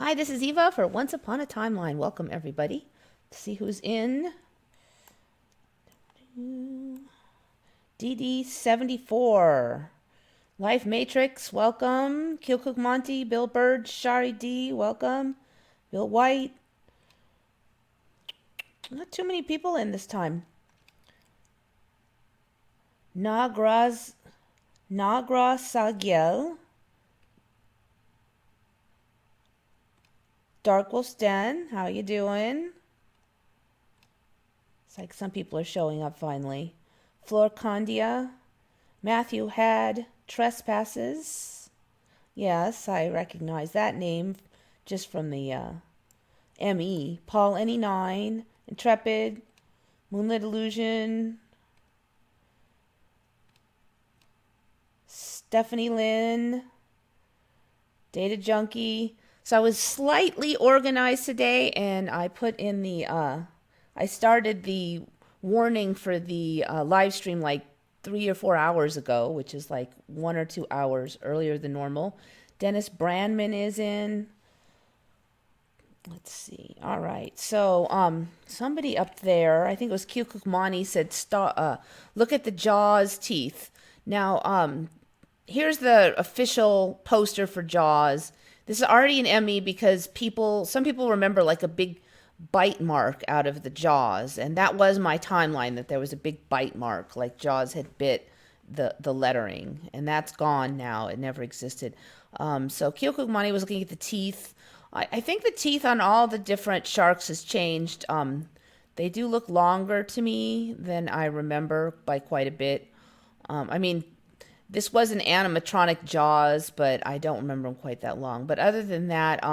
Hi, this is Eva for Once Upon a Timeline. Welcome, everybody. Let's see who's in. DD74. Life Matrix, welcome. Kilcook Monty, Bill Bird, Shari D, welcome. Bill White. Not too many people in this time. Nagra Sagiel. Darkwolf's Den, how you doing? It's like some people are showing up finally. Florcondia. Matthew had Trespasses. Yes, I recognize that name just from the ME. Paul Any9. Intrepid. Moonlit Illusion. Stephanie Lynn. Data Junkie. So I was slightly organized today, and I put in the, I started the warning for the live stream like 3 or 4 hours ago, which is like 1 or 2 hours earlier than normal. Dennis Brandman is in. Let's see. All right. So, somebody up there, I think it was Q Kukmani, said, look at the Jaws teeth. Now, here's the official poster for Jaws. This is already an ME because some people remember like a big bite mark out of the Jaws, and that was my timeline, that there was a big bite mark, like Jaws had bit the lettering, and that's gone now. It never existed. So Kyokugmani was looking at the teeth. I think the teeth on all the different sharks has changed. They do look longer to me than I remember by quite a bit. I mean, this was an animatronic Jaws, but I don't remember them quite that long. But other than that,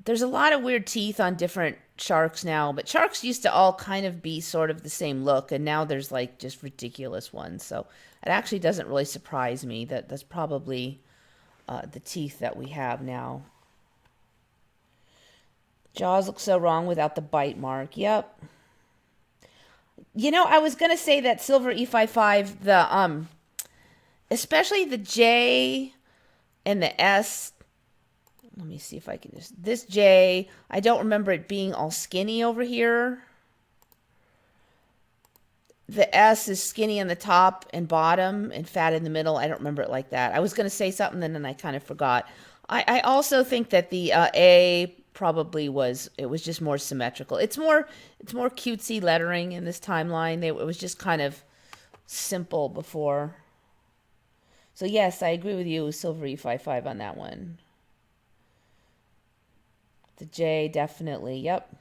there's a lot of weird teeth on different sharks now. But sharks used to all kind of be sort of the same look, and now there's like just ridiculous ones. So it actually doesn't really surprise me that that's probably the teeth that we have now. Jaws look so wrong without the bite mark. Yep. You know, I was gonna say that Silver E55, the especially the J and the S. Let me see if I can just... This J, I don't remember it being all skinny over here. The S is skinny on the top and bottom and fat in the middle. I don't remember it like that. I was going to say something and then I kind of forgot. I also think that the A probably was... It was just more symmetrical. It's more cutesy lettering in this timeline. It was just kind of simple before... So yes, I agree with you, Silver E55 on that one. The J, definitely, yep.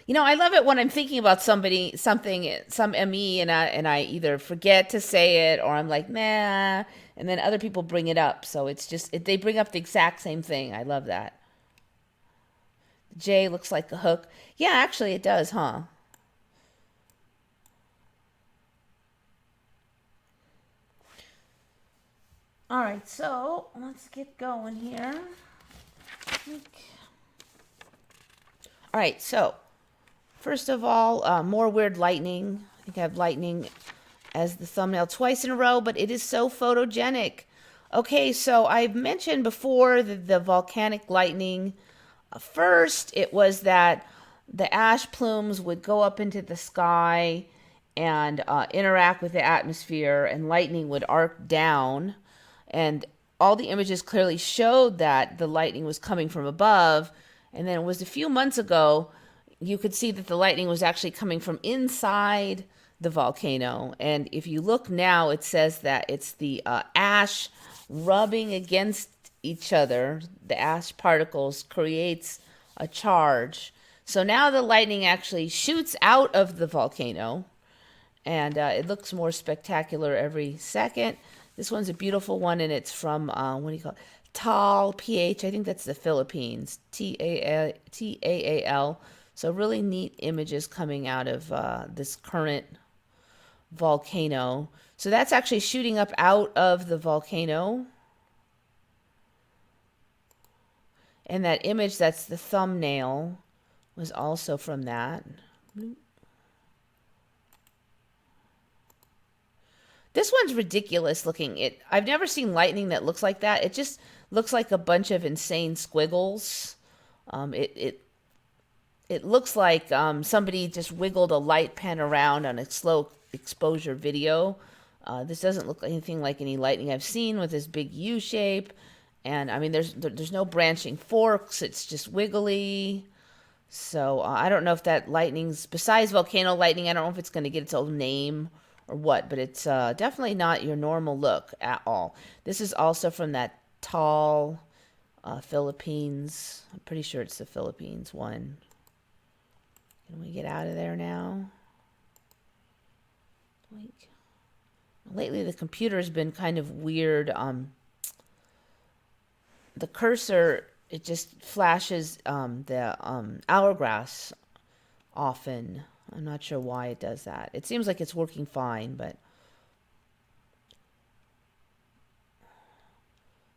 You know, I love it when I'm thinking about some ME, and I either forget to say it or I'm like, nah, and then other people bring it up. So it's just, they bring up the exact same thing. I love that. The J looks like a hook. Yeah, actually it does, huh? All right, so let's get going here. All right, so first of all, more weird lightning. I think I have lightning as the thumbnail twice in a row, but it is so photogenic. Okay, so I've mentioned before the volcanic lightning. First, it was that the ash plumes would go up into the sky and interact with the atmosphere, and lightning would arc down. And all the images clearly showed that the lightning was coming from above. And then it was a few months ago, you could see that the lightning was actually coming from inside the volcano. And if you look now, it says that it's the ash rubbing against each other. The ash particles creates a charge. So now the lightning actually shoots out of the volcano. And it looks more spectacular every second. This one's a beautiful one, and it's from, what do you call it? Taal, PH. I think that's the Philippines. Taal. So really neat images coming out of this current volcano. So that's actually shooting up out of the volcano. And that image, that's the thumbnail, was also from that. This one's ridiculous looking. I've never seen lightning that looks like that. It just looks like a bunch of insane squiggles. It looks like somebody just wiggled a light pen around on a slow exposure video. This doesn't look anything like any lightning I've seen with this big U shape. And I mean, there's no branching forks. It's just wiggly. So I don't know if that lightning's, besides volcano lightning, I don't know if it's going to get its own name or what, but it's definitely not your normal look at all. This is also from that tall Philippines. I'm pretty sure it's the Philippines one. Can we get out of there now? Lately the computer's been kind of weird. The cursor, it just flashes the hourglass often. I'm not sure why it does that. It seems like it's working fine, but...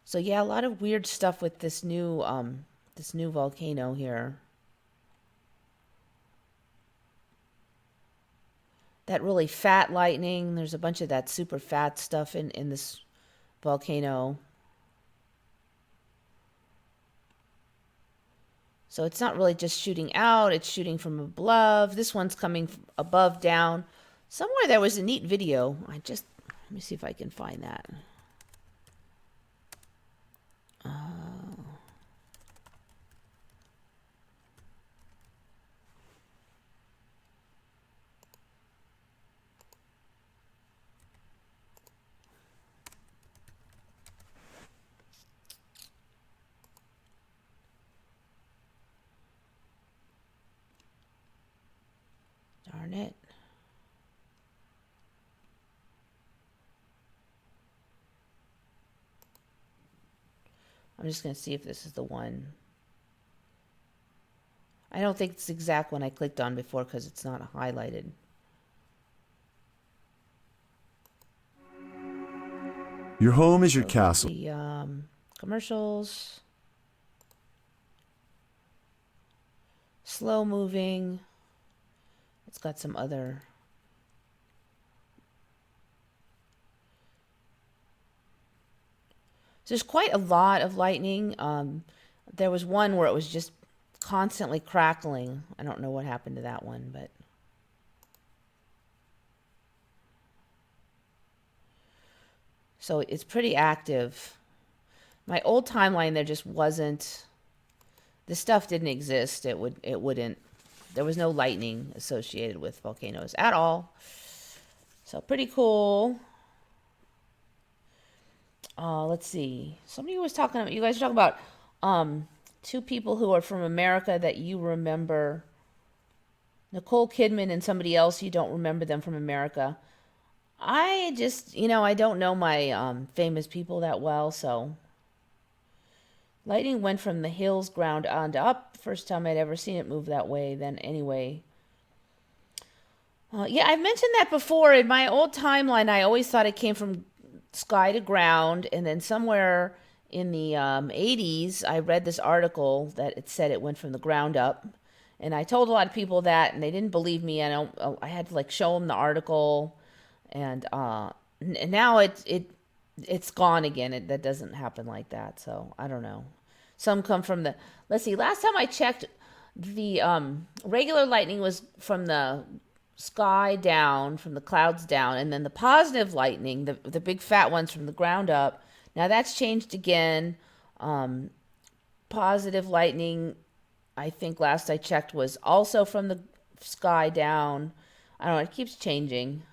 So yeah, a lot of weird stuff with this new volcano here. That really fat lightning. There's a bunch of that super fat stuff in this volcano. So it's not really just shooting out, it's shooting from above. This one's coming above, down. Somewhere there was a neat video. Let me see if I can find that. Darn it. I'm just going to see if this is the one. I don't think it's the exact one I clicked on before because it's not highlighted. Your home is your castle. The commercials. Slow moving. It's got some other... There's quite a lot of lightning. There was one where it was just constantly crackling. I don't know what happened to that one, but... So it's pretty active. My old timeline, there just wasn't... This stuff didn't exist. It wouldn't... There was no lightning associated with volcanoes at all. So pretty cool. Let's see. Somebody was talking about, you guys were talking about two people who are from America that you remember. Nicole Kidman and somebody else, you don't remember them from America. I just, I don't know my famous people that well, so. Lightning went from the hills ground on up. First time I'd ever seen it move that way. Then anyway. Yeah, I've mentioned that before. In my old timeline, I always thought it came from sky to ground, and then somewhere in the 80s I read this article that it said it went from the ground up, and I told a lot of people that, and they didn't believe me. I had to show them the article, and now it's gone again. That doesn't happen like that, so I don't know. Some come from the... Let's see, last time I checked, the regular lightning was from the sky down, from the clouds down, and then the positive lightning, the big fat ones, from the ground up. Now that's changed again. Positive lightning, I think last I checked, was also from the sky down. I don't know, it keeps changing.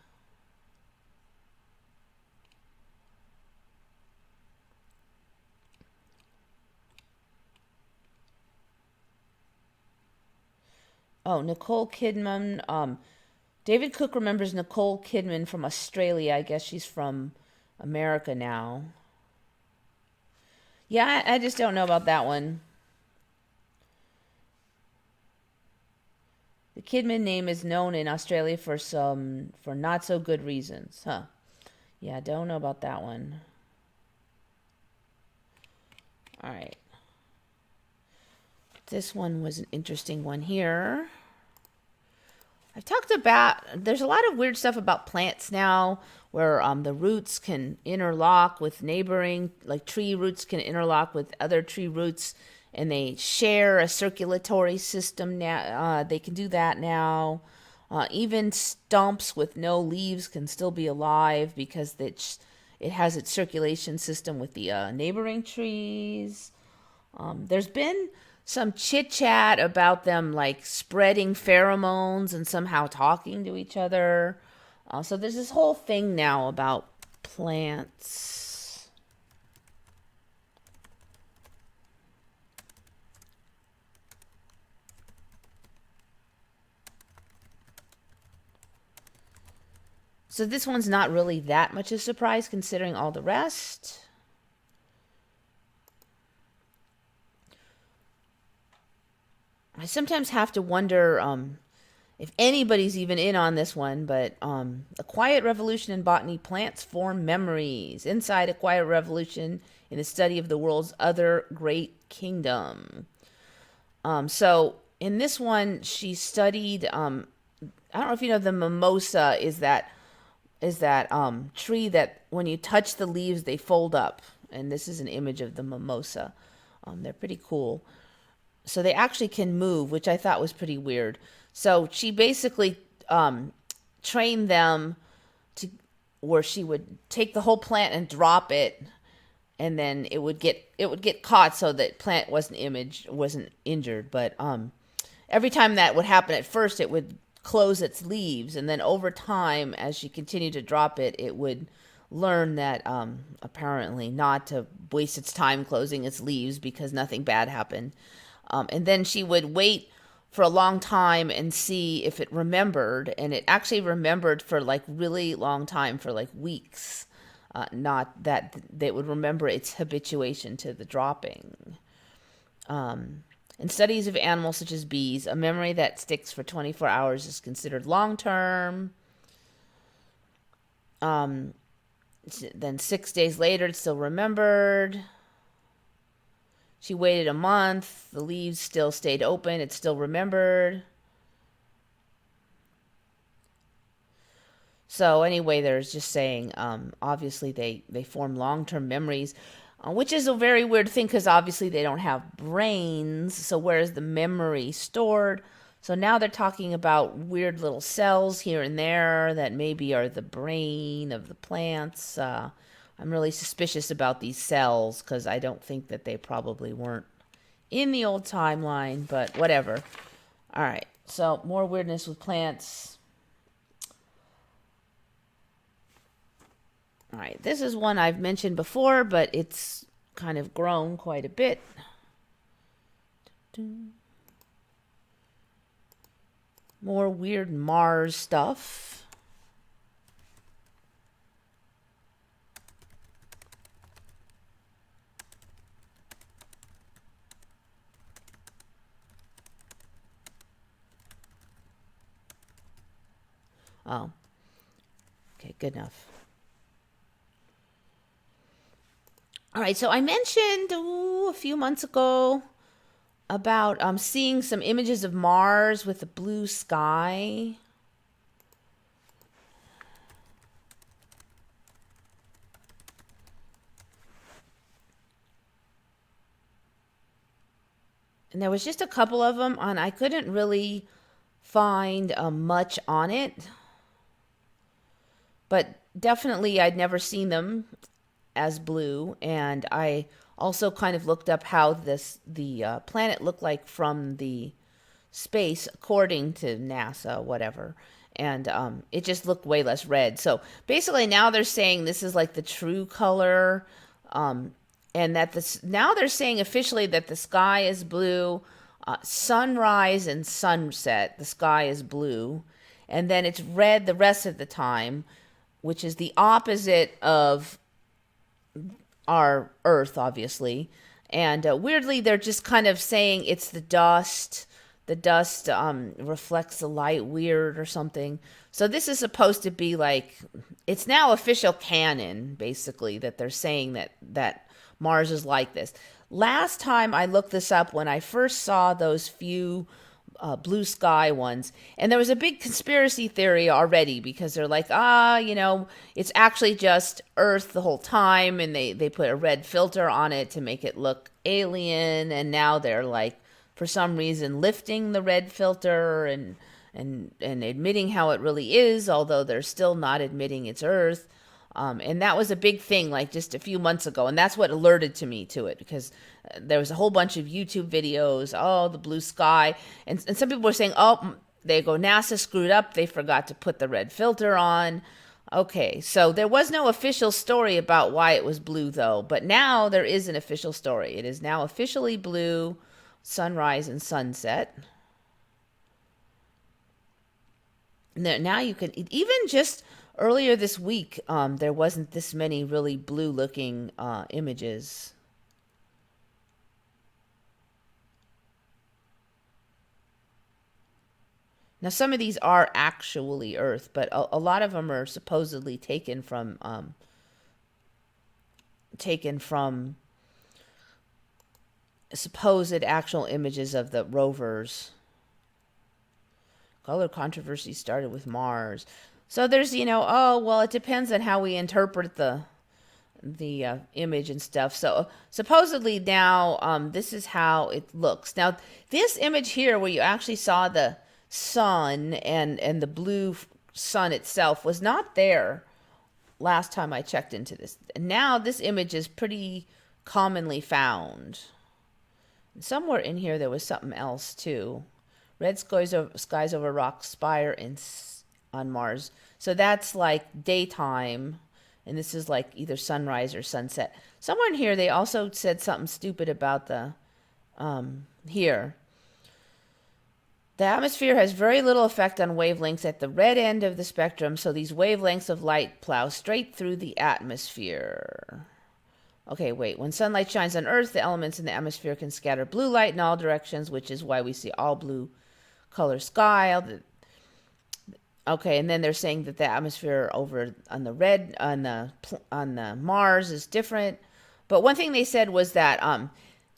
Oh, Nicole Kidman. David Cook remembers Nicole Kidman from Australia. I guess she's from America now. Yeah, I just don't know about that one. The Kidman name is known in Australia for not so good reasons. Huh. Yeah, don't know about that one. All right. This one was an interesting one here. I've talked about, there's a lot of weird stuff about plants now where the roots can interlock with neighboring, like tree roots can interlock with other tree roots and they share a circulatory system now. They can do that now. Even stumps with no leaves can still be alive because it has its circulation system with the neighboring trees. There's been some chit chat about them like spreading pheromones and somehow talking to each other. So there's this whole thing now about plants. So this one's not really that much a surprise considering all the rest. I sometimes have to wonder if anybody's even in on this one, but a quiet revolution in botany, plants form memories. Inside a quiet revolution in the study of the world's other great kingdom. So in this one, she studied, I don't know if you know, the mimosa is that tree that when you touch the leaves, they fold up. And this is an image of the mimosa. They're pretty cool. So they actually can move, which I thought was pretty weird. So she basically trained them to where she would take the whole plant and drop it, and then it would get caught so that plant wasn't injured. But every time that would happen, at first it would close its leaves, and then over time, as she continued to drop it, it would learn that apparently not to waste its time closing its leaves because nothing bad happened. And then she would wait for a long time and see if it remembered. And it actually remembered for like really long time, for like weeks. Not that they would remember its habituation to the dropping. In studies of animals such as bees, a memory that sticks for 24 hours is considered long-term. Then 6 days later, it's still remembered. She waited a month. The leaves still stayed open. It's still remembered. So anyway, there's just saying, obviously they form long-term memories, which is a very weird thing because obviously they don't have brains. So where is the memory stored? So now they're talking about weird little cells here and there that maybe are the brain of the plants. I'm really suspicious about these cells because I don't think that they probably weren't in the old timeline, but whatever. All right, so more weirdness with plants. All right, this is one I've mentioned before, but it's kind of grown quite a bit. More weird Mars stuff. Oh, okay, good enough. All right, so I mentioned a few months ago about seeing some images of Mars with the blue sky. And there was just a couple of them, and I couldn't really find much on it. But definitely I'd never seen them as blue, and I also kind of looked up how the planet looked like from the space according to NASA, whatever, and it just looked way less red. So basically now they're saying this is like the true color, and that now they're saying officially that the sky is blue, sunrise and sunset, the sky is blue, and then it's red the rest of the time, which is the opposite of our Earth, obviously. And weirdly, they're just kind of saying it's the dust. The dust reflects the light weird or something. So this is supposed to be like, it's now official canon, basically, that they're saying that Mars is like this. Last time I looked this up, when I first saw those few blue sky ones. And there was a big conspiracy theory already because they're like, it's actually just Earth the whole time. And they put a red filter on it to make it look alien. And now they're like, for some reason, lifting the red filter and admitting how it really is, although they're still not admitting it's Earth. And that was a big thing, like just a few months ago. And that's what alerted to me to it, because there was a whole bunch of YouTube videos, the blue sky. And some people were saying, they go, NASA screwed up. They forgot to put the red filter on. Okay, so there was no official story about why it was blue, though. But now there is an official story. It is now officially blue, sunrise and sunset. Now you can, even just earlier this week, there wasn't this many really blue-looking images. Now, some of these are actually Earth, but a lot of them are supposedly taken from supposed actual images of the rovers. Color controversy started with Mars. So there's, it depends on how we interpret the image and stuff. So supposedly now, this is how it looks. Now, this image here where you actually saw the sun and the blue sun itself was not there last time I checked into this. Now this image is pretty commonly found. Somewhere in here there was something else too. Red skies over rock spire on Mars. So that's like daytime, and this is like either sunrise or sunset. Somewhere in here they also said something stupid about the here. The atmosphere has very little effect on wavelengths at the red end of the spectrum, so these wavelengths of light plow straight through the atmosphere. Okay, wait. When sunlight shines on Earth, the elements in the atmosphere can scatter blue light in all directions, which is why we see all blue color sky. Okay, and then they're saying that the atmosphere over on the red on the Mars is different. But one thing they said was that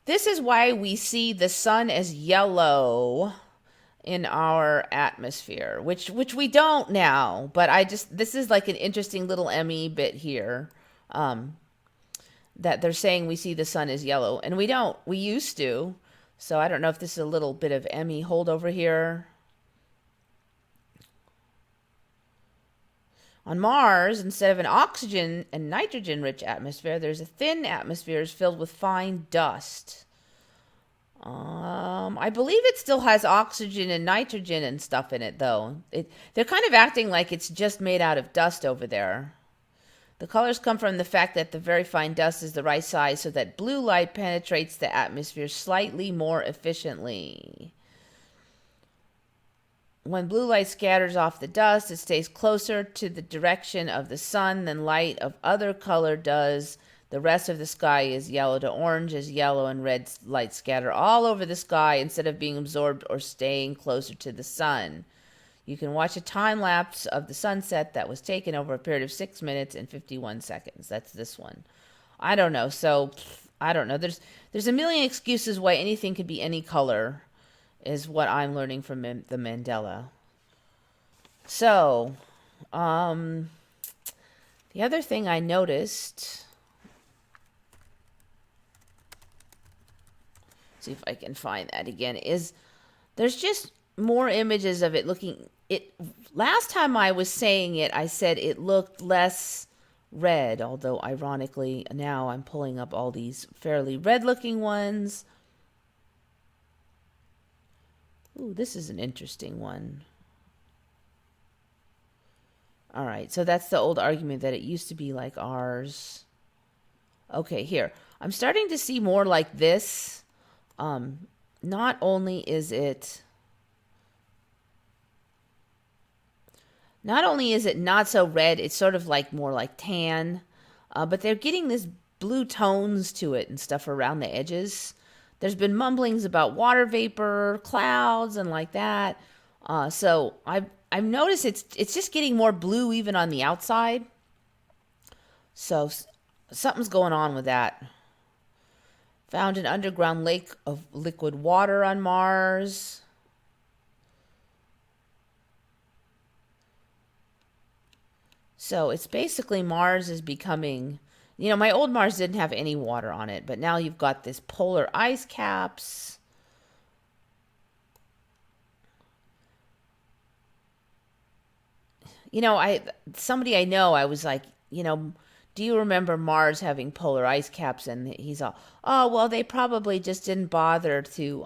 this is why we see the sun as yellow in our atmosphere, which we don't now. But this is like an interesting little Emmy bit here. That they're saying we see the sun as yellow, and we don't. We used to. So I don't know if this is a little bit of Emmy holdover here. On Mars, instead of an oxygen and nitrogen-rich atmosphere, there's a thin atmosphere filled with fine dust. I believe it still has oxygen and nitrogen and stuff in it, though. They're kind of acting like it's just made out of dust over there. The colors come from the fact that the very fine dust is the right size so that blue light penetrates the atmosphere slightly more efficiently. When blue light scatters off the dust, it stays closer to the direction of the sun than light of other color does. The rest of the sky is yellow to orange as yellow and red light scatter all over the sky instead of being absorbed or staying closer to the sun. You can watch a time lapse of the sunset that was taken over a period of 6 minutes and 51 seconds. That's this one. I don't know. So, I don't know. There's a million excuses why anything could be any color, is what I'm learning from the Mandela. So, the other thing I noticed, see if I can find that again, is there's just more images of it looking. Last time I was saying it, I said it looked less red, although ironically now I'm pulling up all these fairly red-looking ones. Ooh, this is an interesting one. All right, so that's the old argument that it used to be like ours. Okay, here. I'm starting to see more like this. Not only is it not so red, it's sort of like more like tan. But they're getting this blue tones to it and stuff around the edges. There's been mumblings about water vapor, clouds, and like that. So I've noticed it's just getting more blue even on the outside. So something's going on with that. Found an underground lake of liquid water on Mars. So it's basically Mars is becoming, my old Mars didn't have any water on it, but now you've got this polar ice caps. Somebody I know, I was like, do you remember Mars having polar ice caps? And he's all, oh, well, they probably just didn't bother to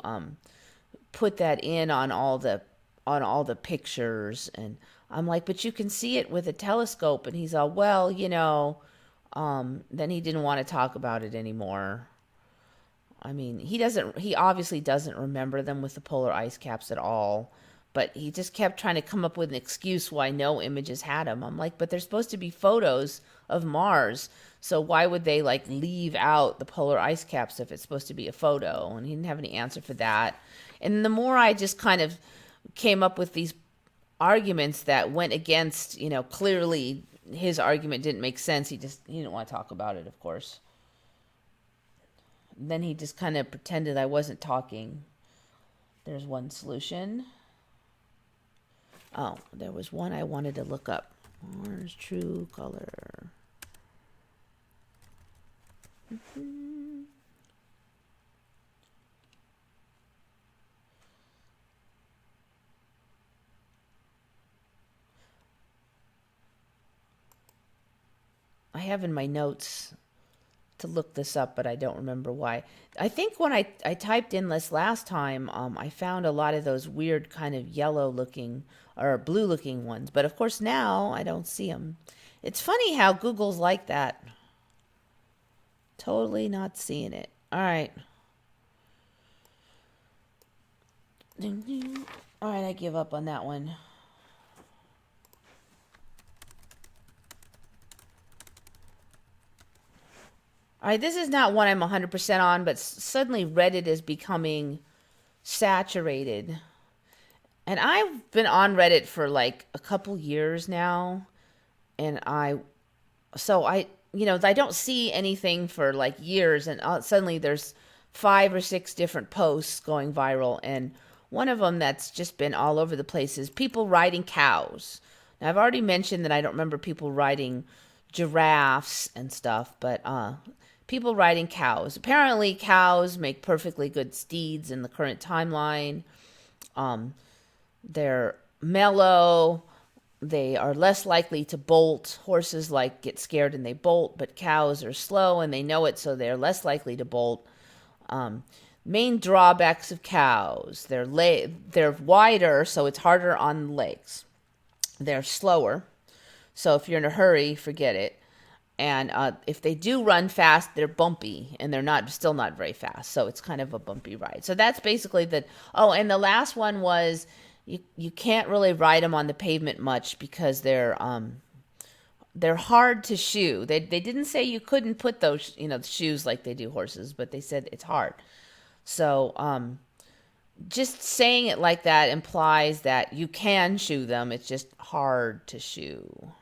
put that in on all the pictures. And I'm like, but you can see it with a telescope. And he's all, well, then he didn't want to talk about it anymore. I mean, he obviously doesn't remember them with the polar ice caps at all, but he just kept trying to come up with an excuse why no images had them. I'm like, but they're supposed to be photos of Mars, so why would they like leave out the polar ice caps if it's supposed to be a photo? And he didn't have any answer for that. And the more I just kind of came up with these arguments that went against, clearly his argument didn't make sense. He didn't want to talk about it, of course. Then he just kind of pretended I wasn't talking. There's one solution. Oh, there was one I wanted to look up. Mars true color. I have in my notes to look this up, but I don't remember why. I think when I typed in this last time, I found a lot of those weird kind of yellow looking or blue looking ones. But of course now I don't see them. It's funny how Google's like that. Totally not seeing it. All right. All right, I give up on that one. All right, this is not one I'm 100% on, but suddenly Reddit is becoming saturated. And I've been on Reddit for like a couple years now. And I don't see anything for like years. And suddenly there's 5 or 6 different posts going viral. And one of them that's just been all over the place is people riding cows. Now, I've already mentioned that I don't remember people riding giraffes and stuff, but people riding cows. Apparently, cows make perfectly good steeds in the current timeline. They're mellow. They are less likely to bolt. Horses get scared and they bolt, but cows are slow and they know it, so they're less likely to bolt. Main drawbacks of cows: they're wider, so it's harder on the legs. They're slower, so if you're in a hurry, forget it. And if they do run fast, they're bumpy, and they're still not very fast. So it's kind of a bumpy ride. So that's basically the. Oh, and the last one was you can't really ride them on the pavement much because they're hard to shoe. They didn't say you couldn't put those shoes like they do horses, but they said it's hard. So just saying it like that implies that you can shoe them. It's just hard to shoe.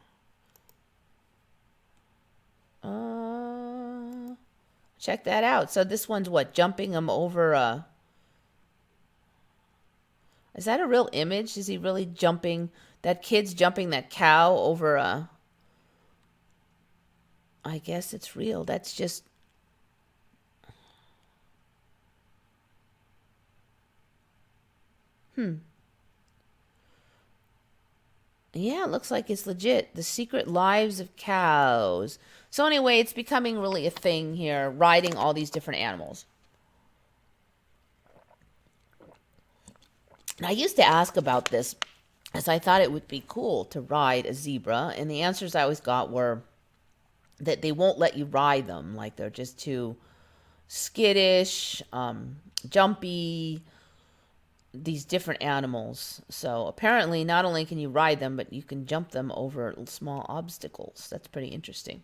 Check that out. So this one's what? Jumping them over a... Is that a real image? Is he really jumping... That kid's jumping that cow over a... I guess it's real. That's just... Yeah, it looks like it's legit. The Secret Lives of Cows. So anyway, it's becoming really a thing here, riding all these different animals. And I used to ask about this, as I thought it would be cool to ride a zebra, and the answers I always got were that they won't let you ride them, like they're just too skittish, jumpy, these different animals. So apparently not only can you ride them, but you can jump them over small obstacles. That's pretty interesting.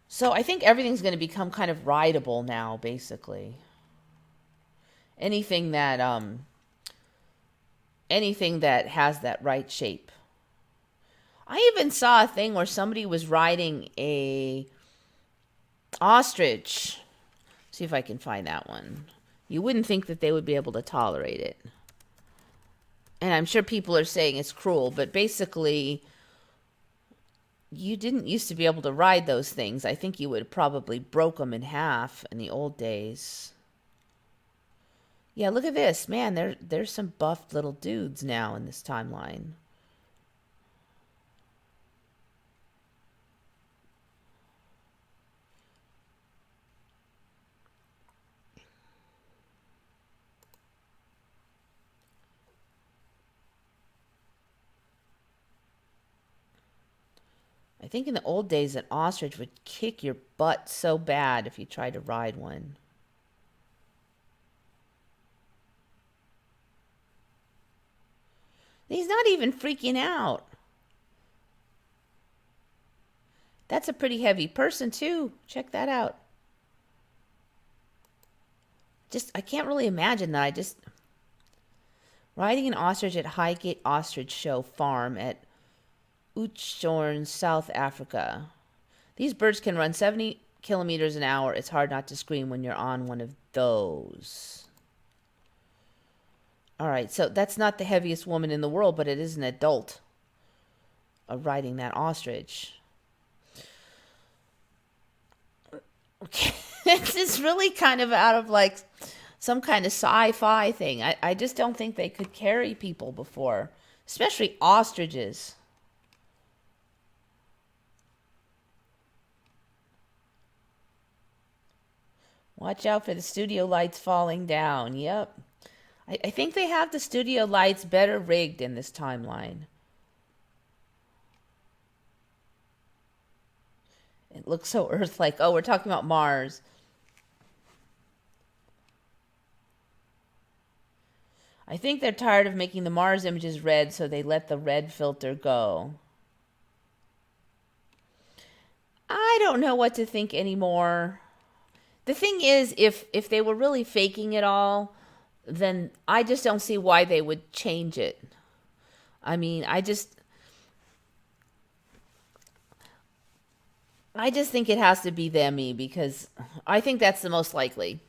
So I think everything's going to become kind of rideable now, basically. Anything that has that right shape. I even saw a thing where somebody was riding a ostrich. See if I can find that one. You wouldn't think that they would be able to tolerate it. And I'm sure people are saying it's cruel, but basically You didn't used to be able to ride those things. I think you would probably broke them in half in the old days. Yeah, look at this. Man, there's some buffed little dudes now in this timeline. I think in the old days an ostrich would kick your butt so bad if you tried to ride one. He's not even freaking out. That's a pretty heavy person too. Check that out. I can't really imagine that. Riding an ostrich at Highgate Ostrich Show Farm at Oudtshoorn, South Africa. These birds can run 70 kilometers an hour. It's hard not to scream when you're on one of those. All right, so that's not the heaviest woman in the world, but it is an adult riding that ostrich. Okay. This is really kind of out of like some kind of sci-fi thing. I just don't think they could carry people before, especially ostriches. Watch out for the studio lights falling down. Yep. I think they have the studio lights better rigged in this timeline. It looks so Earth-like. Oh, we're talking about Mars. I think they're tired of making the Mars images red, so they let the red filter go. I don't know what to think anymore. The thing is, if they were really faking it all, then I just don't see why they would change it. I mean, I just think it has to be them-y because I think that's the most likely.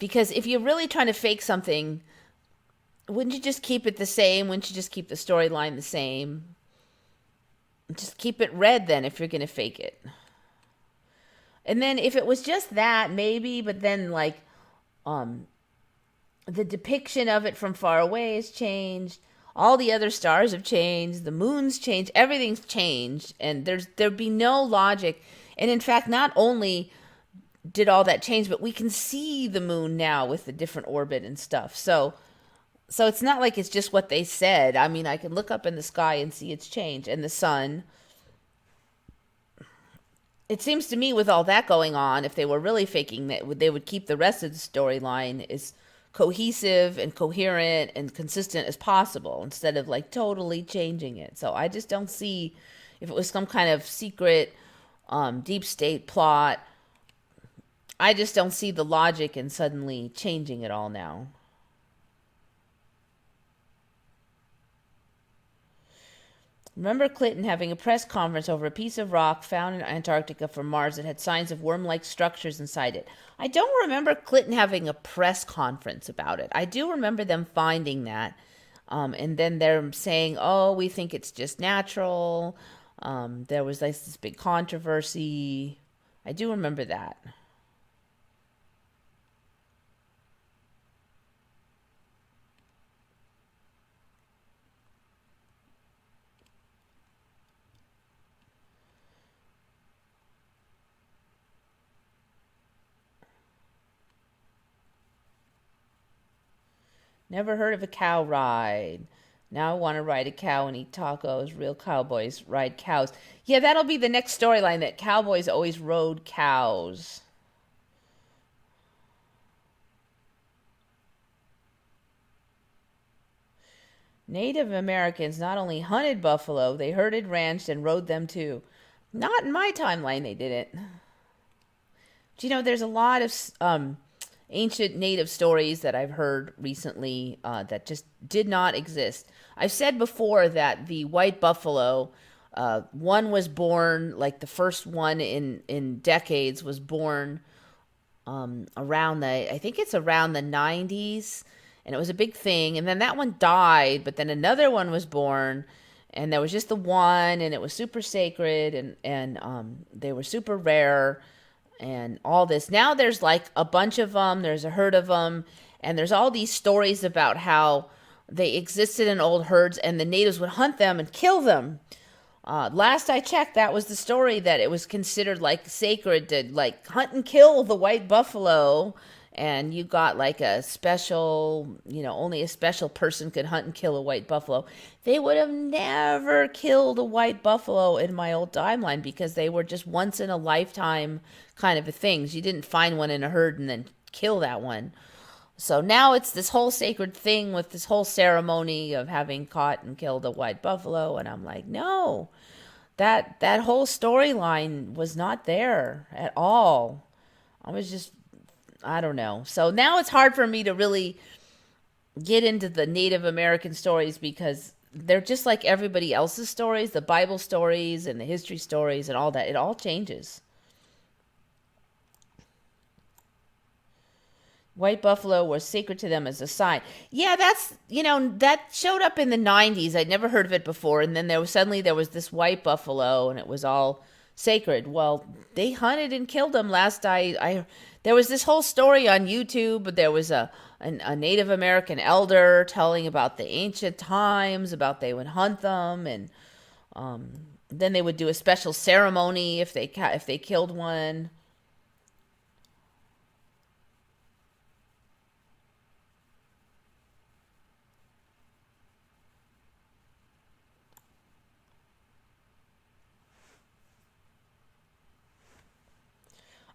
Because if you're really trying to fake something, wouldn't you just keep it the same? Wouldn't you just keep the storyline the same? Just keep it red then if you're going to fake it. And then if it was just that, maybe, but then like the depiction of it from far away has changed. All the other stars have changed. The moon's changed. Everything's changed. And there'd be no logic. And in fact, not only did all that change, but we can see the moon now with the different orbit and stuff. So it's not like it's just what they said. I mean, I can look up in the sky and see it's changed. And the sun. It seems to me with all that going on, if they were really faking that, they would keep the rest of the storyline as cohesive and coherent and consistent as possible instead of like totally changing it. So I just don't see if it was some kind of secret deep state plot. I just don't see the logic in suddenly changing it all now. Remember Clinton having a press conference over a piece of rock found in Antarctica from Mars that had signs of worm-like structures inside it. I don't remember Clinton having a press conference about it. I do remember them finding that. And then they're saying, oh, we think it's just natural. There was like this big controversy. I do remember that. Never heard of a cow ride. Now I want to ride a cow and eat tacos. Real cowboys ride cows. Yeah, that'll be the next storyline, that cowboys always rode cows. Native Americans not only hunted buffalo, they herded, ranched, and rode them too. Not in my timeline, they didn't. Do you know, there's a lot of ancient native stories that I've heard recently that just did not exist. I've said before that the white buffalo, one was born, like the first one in decades was born around I think it's around the 90s, and it was a big thing. And then that one died, but then another one was born, and there was just the one, and it was super sacred, and they were super rare, and all this. Now there's like a bunch of them. There's a herd of them, and there's all these stories about how they existed in old herds, and the natives would hunt them and kill them. Last I checked, that was the story, that it was considered like sacred to like hunt and kill the white buffalo, and you got like a special, only a special person could hunt and kill a white buffalo. They would have never killed a white buffalo in my old timeline because they were just once in a lifetime kind of a things. You didn't find one in a herd and then kill that one. So now it's this whole sacred thing with this whole ceremony of having caught and killed a white buffalo, and I'm like, no, that whole storyline was not there at all. I don't know. So now it's hard for me to really get into the Native American stories because they're just like everybody else's stories, the Bible stories and the history stories and all that. It all changes. White buffalo was sacred to them as a sign. Yeah, that showed up in the 90s. I'd never heard of it before. And then there was this white buffalo and it was all sacred. Well, they hunted and killed them last there was this whole story on YouTube. There was a Native American elder telling about the ancient times, about they would hunt them, and then they would do a special ceremony if they killed one.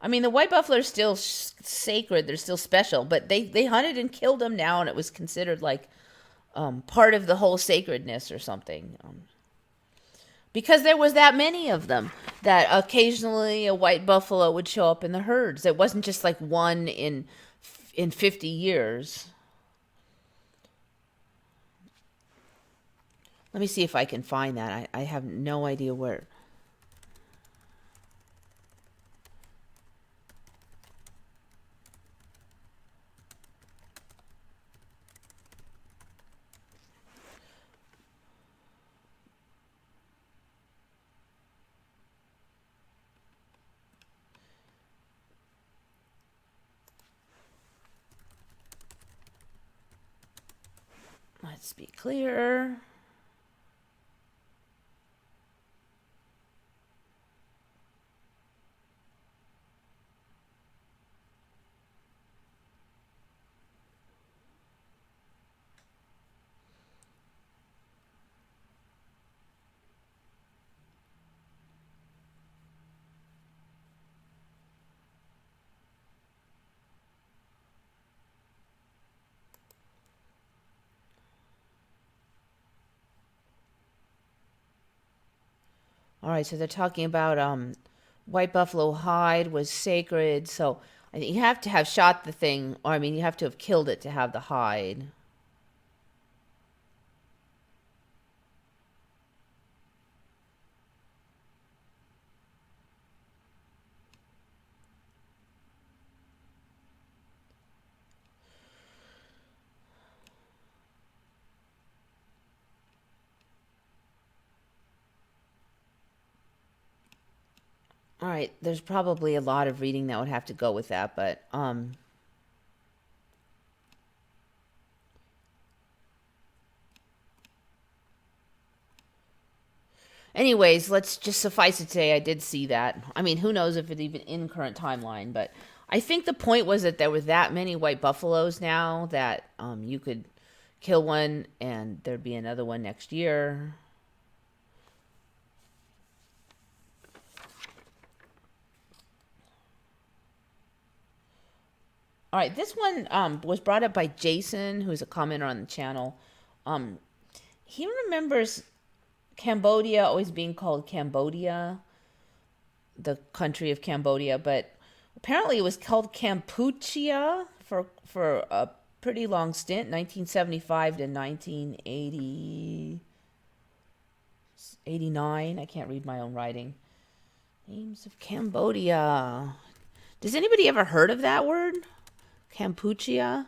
I mean, the white buffalo are still sacred; they're still special, but they hunted and killed them now, and it was considered like part of the whole sacredness or something. Because there was that many of them that occasionally a white buffalo would show up in the herds. It wasn't just like one in 50 years. Let me see if I can find that. I have no idea where. Let's be clear. All right, so they're talking about white buffalo hide was sacred. So I think you have to have shot the thing, or I mean, you have to have killed it to have the hide. All right, there's probably a lot of reading that would have to go with that, but anyways, let's just suffice it to say I did see that. I mean, who knows if it's even in current timeline, but I think the point was that there were that many white buffaloes now that you could kill one and there'd be another one next year. All right, this one was brought up by Jason, who's a commenter on the channel. Um, he remembers Cambodia always being called Cambodia, the country of Cambodia, but apparently it was called Kampuchea for a pretty long stint, 1975 to 1980, 89. I can't read my own writing. Names of Cambodia. Does anybody ever heard of that word? Kampuchea?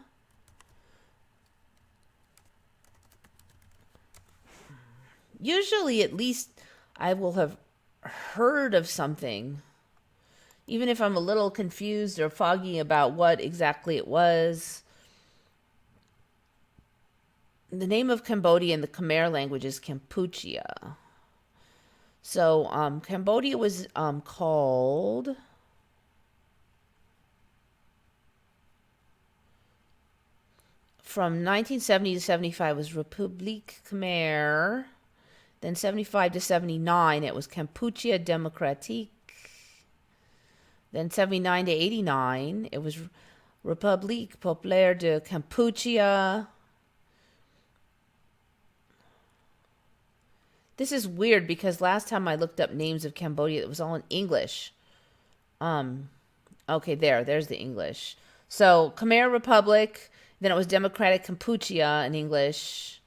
Usually, at least, I will have heard of something, even if I'm a little confused or foggy about what exactly it was. The name of Cambodia in the Khmer language is Kampuchea. So, Cambodia was called. From 1970 to 75 was Republique Khmer. Then 75 to 79, it was Kampuchea Democratique. Then 79 to 89, it was République Populaire de Kampuchea. This is weird because last time I looked up names of Cambodia, it was all in English. Okay, there's the English. So Khmer Republic, then it was Democratic Kampuchea in English.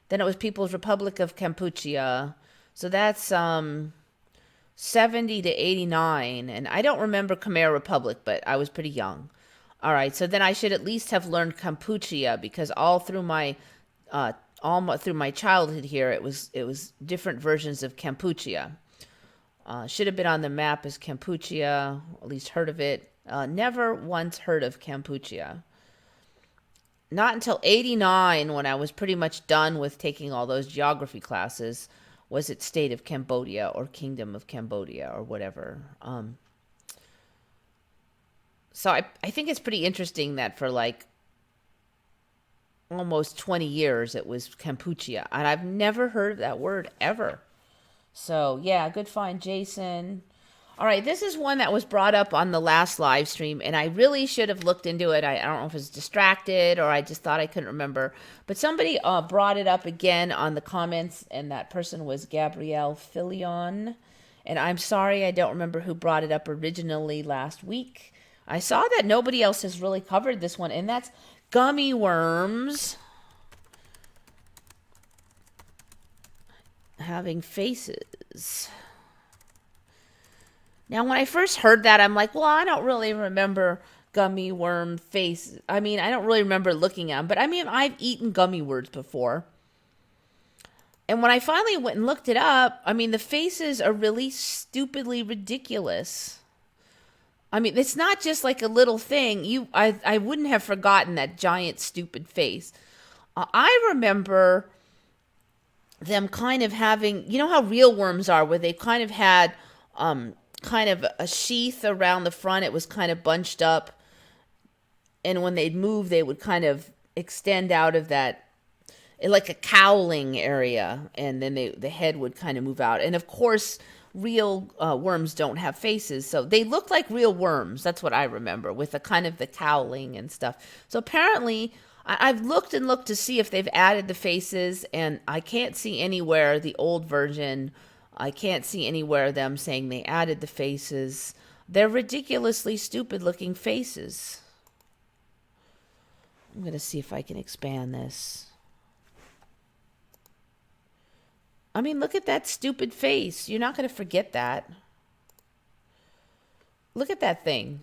Then it was People's Republic of Kampuchea. So that's 70 to 89. And I don't remember Khmer Republic, but I was pretty young. All right, so then I should at least have learned Kampuchea because all through my childhood here, it was different versions of Kampuchea. Should have been on the map as Kampuchea, at least heard of it. Never once heard of Kampuchea. Not until 89, when I was pretty much done with taking all those geography classes, was it State of Cambodia or Kingdom of Cambodia or whatever. So I think it's pretty interesting that for like almost 20 years it was Kampuchea. And I've never heard of that word ever. So, yeah, good find, Jason. All right, this is one that was brought up on the last live stream, and I really should have looked into it. I don't know if I was distracted or I just thought I couldn't remember. But somebody brought it up again on the comments, and that person was Gabrielle Filion. And I'm sorry I don't remember who brought it up originally last week. I saw that nobody else has really covered this one, and that's gummy worms having faces. Now, when I first heard that, I'm like, well, I don't really remember gummy worm face. I mean, I don't really remember looking at them. But I mean, I've eaten gummy worms before. And when I finally went and looked it up, I mean, the faces are really stupidly ridiculous. I mean, it's not just like a little thing. I wouldn't have forgotten that giant, stupid face. I remember them kind of having, you know how real worms are, where they kind of had kind of a sheath around the front. It was kind of bunched up, and when they'd move, they would kind of extend out of that, like a cowling area, and then the head would kind of move out. And of course, real worms don't have faces, so they look like real worms. That's what I remember, with the kind of the cowling and stuff. So apparently, I've looked and looked to see if they've added the faces, and I can't see anywhere the old version. I can't see anywhere them saying they added the faces. They're ridiculously stupid looking faces. I'm going to see if I can expand this. I mean, look at that stupid face. You're not going to forget that. Look at that thing.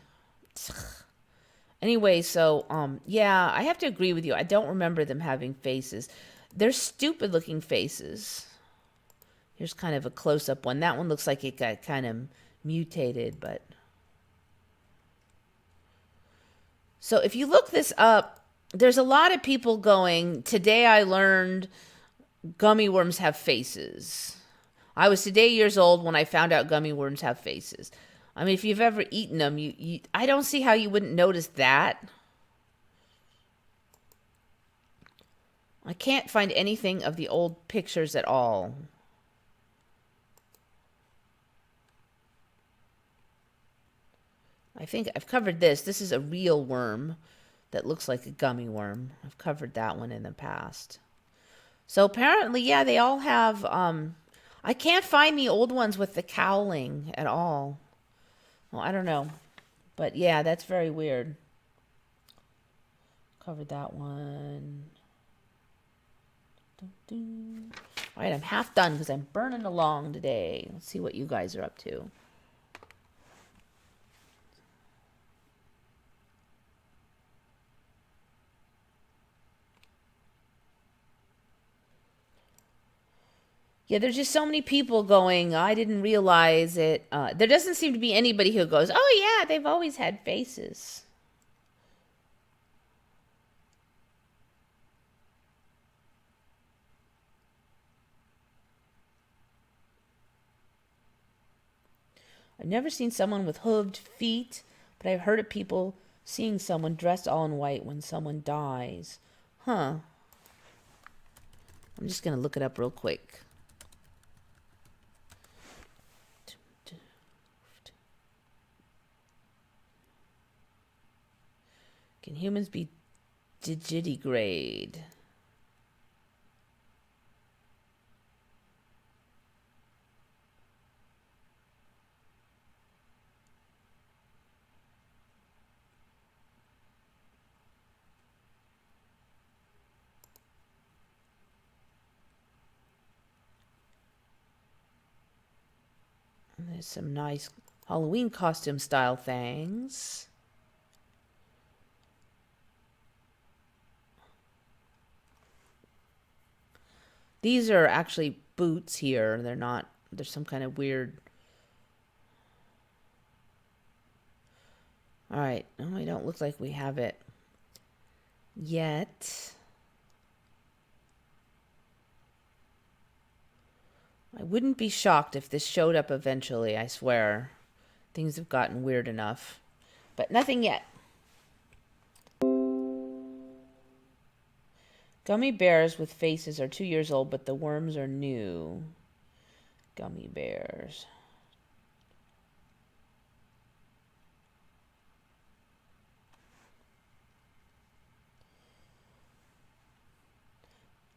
Anyway, so, yeah, I have to agree with you. I don't remember them having faces. They're stupid looking faces. Here's kind of a close-up one. That one looks like it got kind of mutated, but... So if you look this up, there's a lot of people going, today I learned gummy worms have faces. I was today years old when I found out gummy worms have faces. I mean, if you've ever eaten them, I don't see how you wouldn't notice that. I can't find anything of the old pictures at all. I think I've covered this. This is a real worm that looks like a gummy worm. I've covered that one in the past. So apparently, yeah, they all have... I can't find the old ones with the cowling at all. Well, I don't know. But yeah, that's very weird. Covered that one. All right, I'm half done because I'm burning along today. Let's see what you guys are up to. Yeah, there's just so many people going, I didn't realize it. There doesn't seem to be anybody who goes, oh, yeah, they've always had faces. I've never seen someone with hooved feet, but I've heard of people seeing someone dressed all in white when someone dies. Huh. I'm just going to look it up real quick. Can humans be digitigrade? There's some nice Halloween costume style things. These are actually boots here. They're not, there's some kind of weird. All right. No, we don't look like we have it yet. I wouldn't be shocked if this showed up eventually, I swear. Things have gotten weird enough. But nothing yet. Gummy bears with faces are 2 years old, but the worms are new. Gummy bears.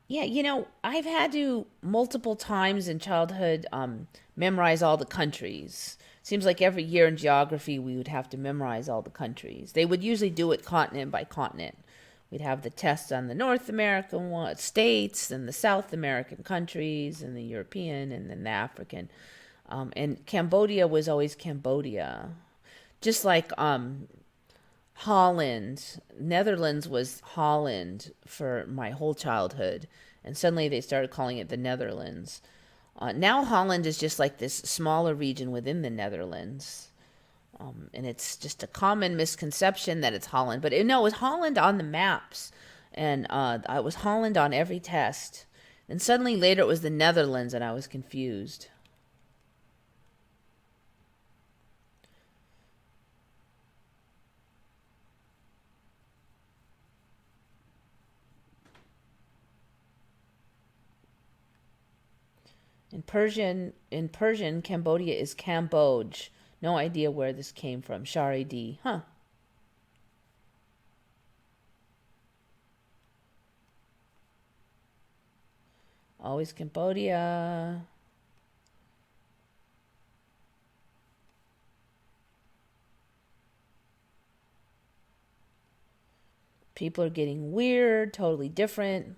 Yeah, I've had to multiple times in childhood memorize all the countries. Seems like every year in geography we would have to memorize all the countries. They would usually do it continent by continent. We'd have the tests on the North American states and the South American countries and the European and then the African. And Cambodia was always Cambodia. Just like Holland, Netherlands was Holland for my whole childhood, and suddenly they started calling it the Netherlands. Now Holland is just like this smaller region within the Netherlands, and it's just a common misconception that it's Holland. But no, it was Holland on the maps, and it was Holland on every test. And suddenly later it was the Netherlands, and I was confused. In Persian, Cambodia is Cambodge. No idea where this came from. Shari D. Huh. Always Cambodia. People are getting weird, totally different.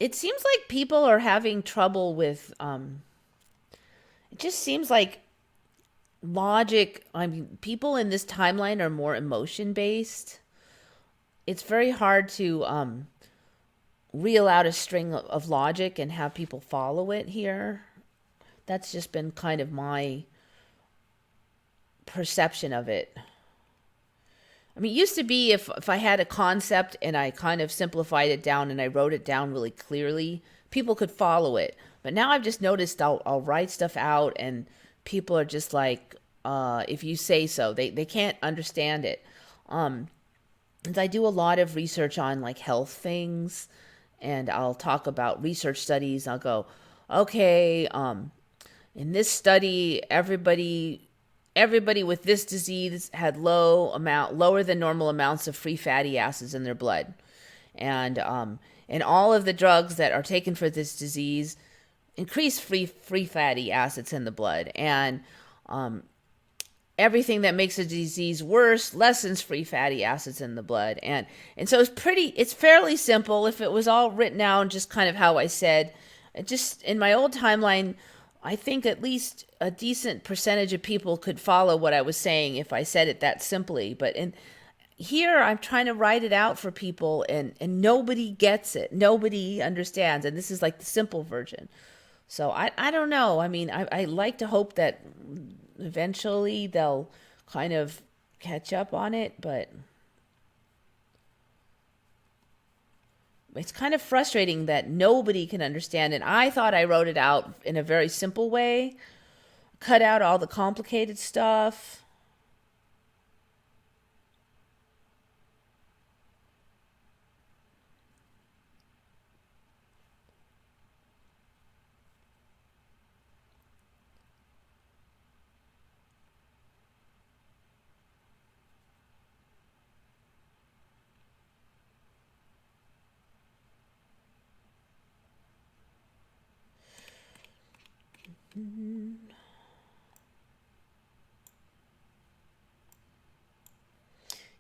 It seems like people are having trouble with it just seems like logic. I mean, people in this timeline are more emotion based. It's very hard to reel out a string of logic and have people follow it here. That's just been kind of my perception of it. I mean, it used to be if I had a concept and I kind of simplified it down and I wrote it down really clearly, people could follow it. But now I've just noticed I'll write stuff out and people are just like, if you say so, they can't understand it. And I do a lot of research on like health things, and I'll talk about research studies. I'll go, okay, in this study, everybody with this disease had lower than normal amounts of free fatty acids in their blood, and all of the drugs that are taken for this disease increase free fatty acids in the blood, and everything that makes a disease worse lessens free fatty acids in the blood, and so it's fairly simple if it was all written out just kind of how I said. Just in my old timeline, I think at least a decent percentage of people could follow what I was saying if I said it that simply. But here I'm trying to write it out for people, and nobody gets it. Nobody understands. And this is like the simple version. So I don't know. I mean, I like to hope that eventually they'll kind of catch up on it, but it's kind of frustrating that nobody can understand it. I thought I wrote it out in a very simple way, cut out all the complicated stuff.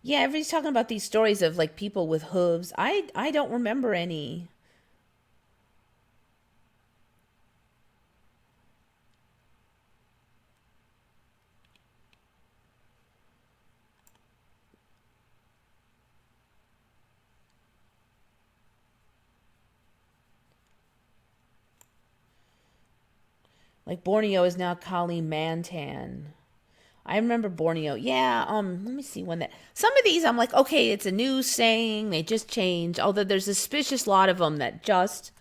Yeah, everybody's talking about these stories of like people with hooves. I don't remember any. Like Borneo is now Kalimantan. I remember Borneo. Yeah, let me see when that. Some of these I'm like, okay, it's a new saying. They just changed. Although there's a suspicious lot of them that just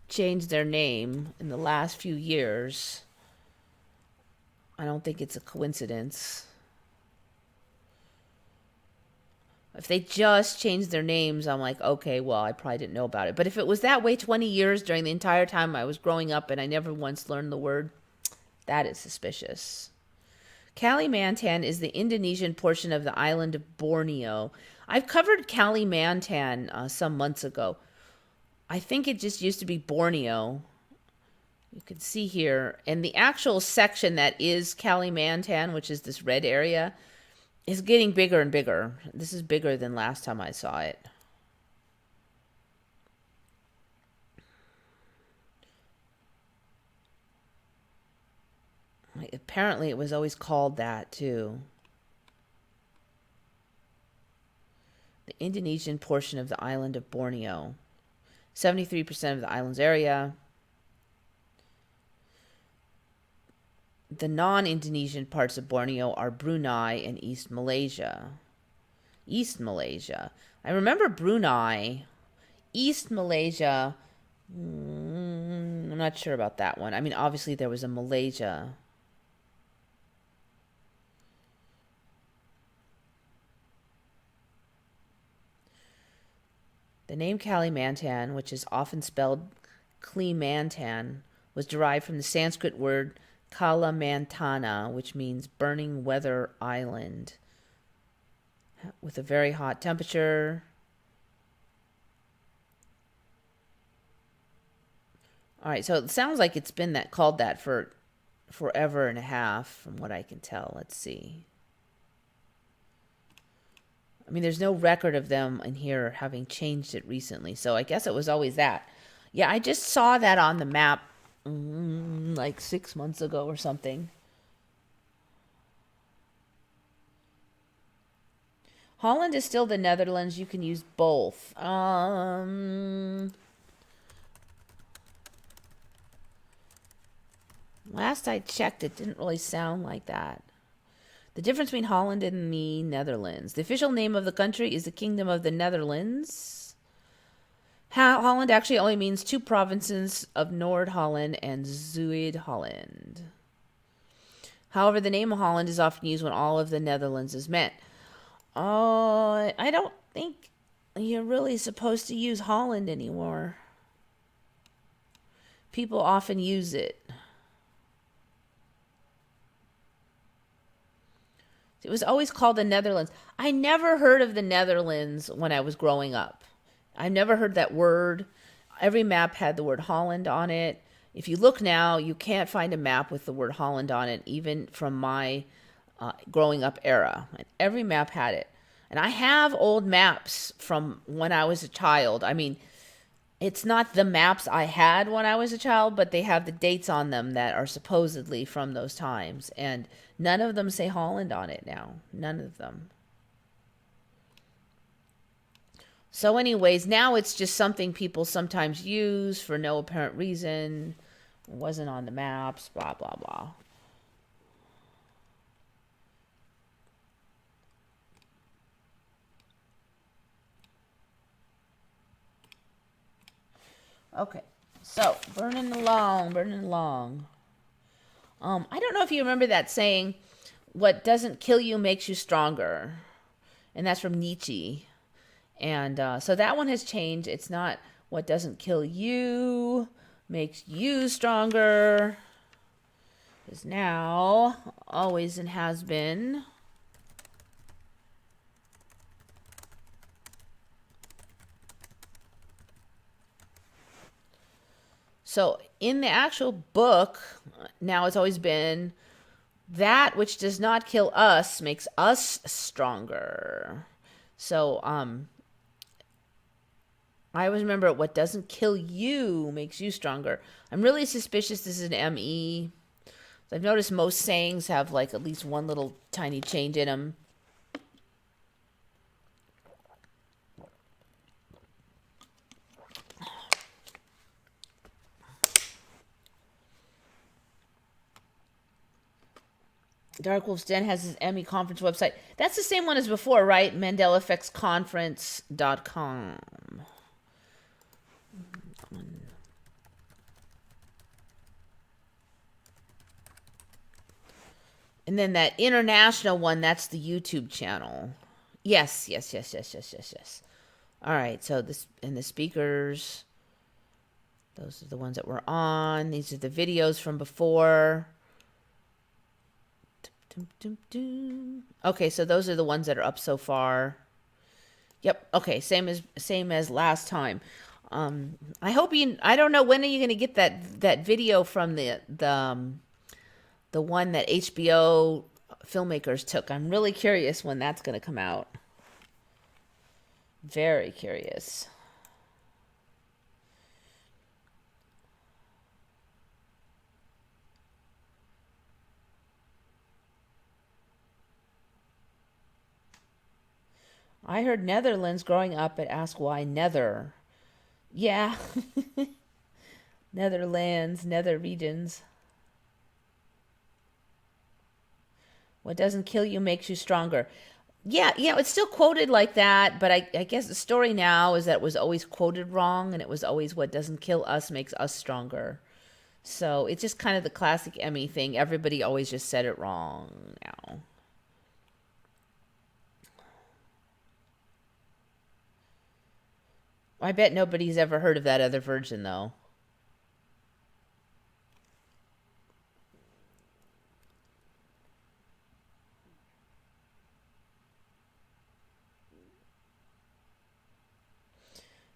changed their name in the last few years. I don't think it's a coincidence. If they just changed their names, I'm like, okay, well, I probably didn't know about it. But if it was that way 20 years during the entire time I was growing up and I never once learned the word, that is suspicious. Kalimantan is the Indonesian portion of the island of Borneo. I've covered Kalimantan some months ago. I think it just used to be Borneo. You can see here. And the actual section that is Kalimantan, which is this red area, is getting bigger and bigger. This is bigger than last time I saw it. Apparently it was always called that too. The Indonesian portion of the island of Borneo. 73% of the island's area. The non-Indonesian parts of Borneo are Brunei and East Malaysia. East Malaysia. I remember Brunei. East Malaysia. I'm not sure about that one. I mean, obviously there was a Malaysia. The name Kalimantan, which is often spelled Klimantan, was derived from the Sanskrit word Kalamantana, which means burning weather island, with a very hot temperature. All right, so it sounds like it's been called that for forever and a half, from what I can tell. Let's see. I mean, there's no record of them in here having changed it recently, so I guess it was always that. Yeah, I just saw that on the map like 6 months ago or something. Holland is still the Netherlands. You can use both. Last I checked, it didn't really sound like that. The difference between Holland and the Netherlands. The official name of the country is the Kingdom of the Netherlands. Holland actually only means two provinces of Noord-Holland and Zuid-Holland. However, the name of Holland is often used when all of the Netherlands is meant. I don't think you're really supposed to use Holland anymore. People often use it. It was always called the Netherlands. I never heard of the Netherlands when I was growing up. I never heard that word. Every map had the word Holland on it. If you look now, you can't find a map with the word Holland on it, even from my growing up era. And every map had it. And I have old maps from when I was a child. I mean, it's not the maps I had when I was a child, but they have the dates on them that are supposedly from those times. And none of them say Holland on it now. None of them. So, anyways, now it's just something people sometimes use for no apparent reason. It wasn't on the maps, blah, blah, blah. Okay, so burning along, burning along. I don't know if you remember that saying, what doesn't kill you makes you stronger. And that's from Nietzsche. And so that one has changed. It's not what doesn't kill you makes you stronger. Is now, always and has been. So in the actual book, now it's always been, that which does not kill us makes us stronger. So I always remember what doesn't kill you makes you stronger. I'm really suspicious this is an ME. I've noticed most sayings have like at least one little tiny change in them. Dark Wolf's Den has his Emmy conference website. That's the same one as before, right? Mandela Effects Conference.com. And then that international one, that's the YouTube channel. Yes. All right, so this and the speakers, those are the ones that we're on. These are the videos from before. Okay, so those are the ones that are up so far. Yep. Okay, same as last time. I hope you. I don't know, when are you going to get that video from the one that HBO filmmakers took? I'm really curious when that's going to come out. Very curious. I heard Netherlands growing up and asked why Nether. Yeah. Netherlands, nether regions. What doesn't kill you makes you stronger. Yeah, it's still quoted like that, but I guess the story now is that it was always quoted wrong, and it was always what doesn't kill us makes us stronger. So it's just kind of the classic Emmy thing. Everybody always just said it wrong now. I bet nobody's ever heard of that other version, though.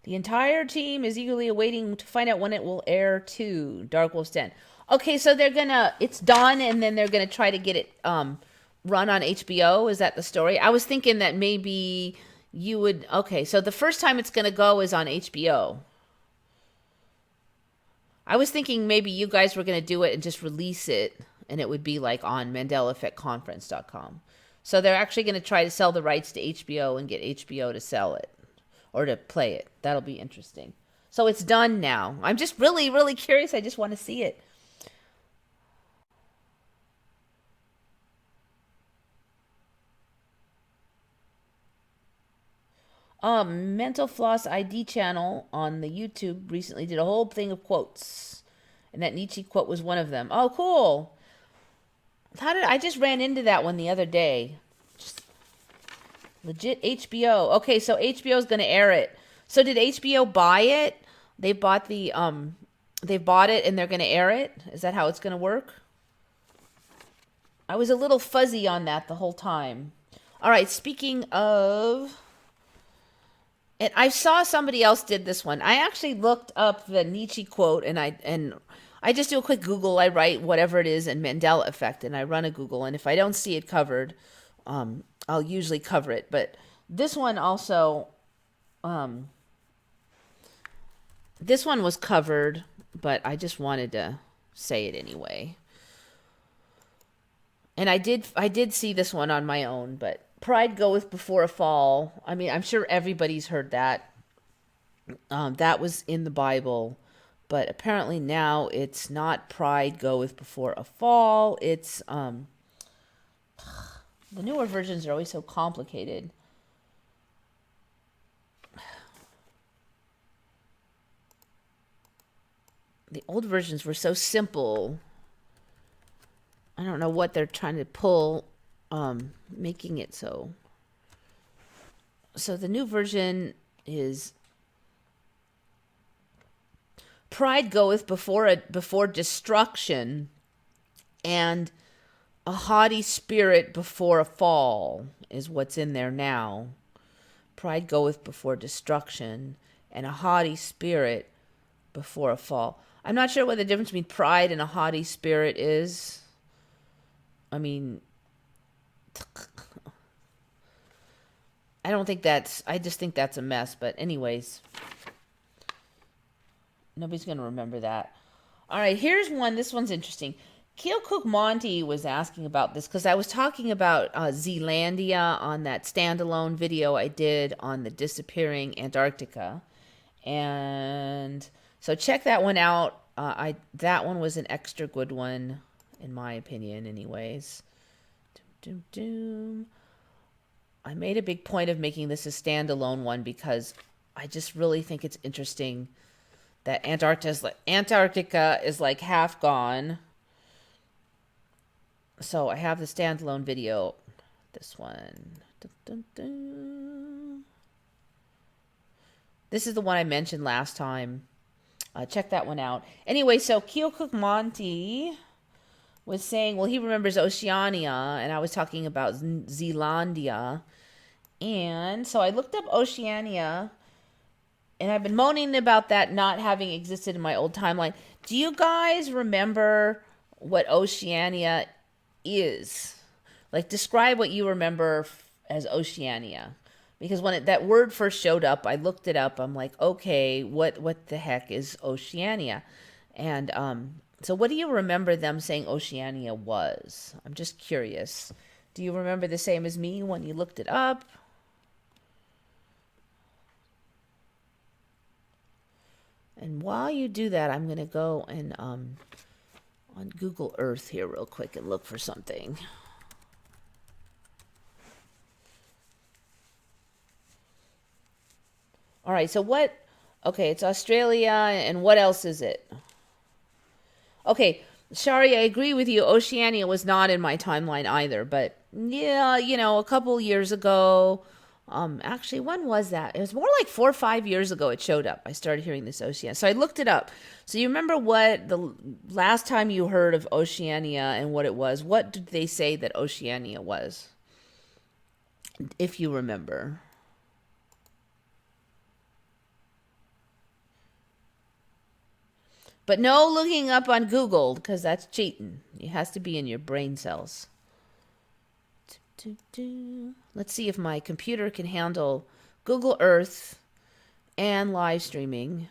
The entire team is eagerly awaiting to find out when it will air to Dark Wolf's Den. Okay, so it's done, and then they're gonna try to get it run on HBO. Is that the story? I was thinking that maybe you would. Okay, so the first time it's gonna go is on HBO. I was thinking maybe you guys were gonna do it and just release it, and it would be like on MandelaEffectConference.com. So they're actually gonna try to sell the rights to HBO and get HBO to sell it. Or to play it. That'll be interesting. So it's done now. I'm just really, really curious. I just want to see it. Mental Floss ID channel on the YouTube recently did a whole thing of quotes. And that Nietzsche quote was one of them. Oh, cool. I just ran into that one the other day. Legit HBO. Okay, so HBO is going to air it. So did HBO buy it? They bought it and they're going to air it? Is that how it's going to work? I was a little fuzzy on that the whole time. All right, speaking of, and I saw somebody else did this one. I actually looked up the Nietzsche quote, and I just do a quick Google. I write whatever it is in Mandela Effect, and I run a Google, and if I don't see it covered, I'll usually cover it. But this one also, this one was covered, but I just wanted to say it anyway. And I did see this one on my own, but pride goeth before a fall. I mean, I'm sure everybody's heard that. That was in the Bible, but apparently now it's not pride goeth before a fall. It's the newer versions are always so complicated. The old versions were so simple. I don't know what they're trying to pull, making it so. So the new version is pride goeth before destruction, and a haughty spirit before a fall is what's in there now. Pride goeth before destruction, and a haughty spirit before a fall. I'm not sure what the difference between pride and a haughty spirit is. I mean, I just think that's a mess. But anyways, nobody's going to remember that. All right, here's one. This one's interesting. Keokuk Monty was asking about this because I was talking about Zealandia on that standalone video I did on the disappearing Antarctica. And so check that one out. That one was an extra good one, in my opinion, anyways. Doom, doom, doom. I made a big point of making this a standalone one because I just really think it's interesting that Antarctica is like half gone. So I have the standalone video. This one. Dun, dun, dun. This is the one I mentioned last time. Check that one out. Anyway, so Keokuk Monty was saying, well, he remembers Oceania, and I was talking about Zealandia. And so I looked up Oceania, and I've been moaning about that not having existed in my old timeline. Do you guys remember what Oceania is? Like, describe what you remember as Oceania. Because when that word first showed up, I looked it up. I'm like, okay, what the heck is Oceania? And so what do you remember them saying Oceania was? I'm just curious. Do you remember the same as me when you looked it up? And while you do that, I'm going to go and on Google Earth here real quick and look for something. All right, so what? Okay, it's Australia, and what else is it? Okay, Shari, I agree with you. Oceania was not in my timeline either, but yeah, a couple years ago. Actually, when was that? It was more like 4 or 5 years ago it showed up. I started hearing this Oceania. So I looked it up. So you remember what the last time you heard of Oceania and what it was? What did they say that Oceania was? If you remember. But no looking up on Google, because that's cheating. It has to be in your brain cells. Let's see if my computer can handle Google Earth and live streaming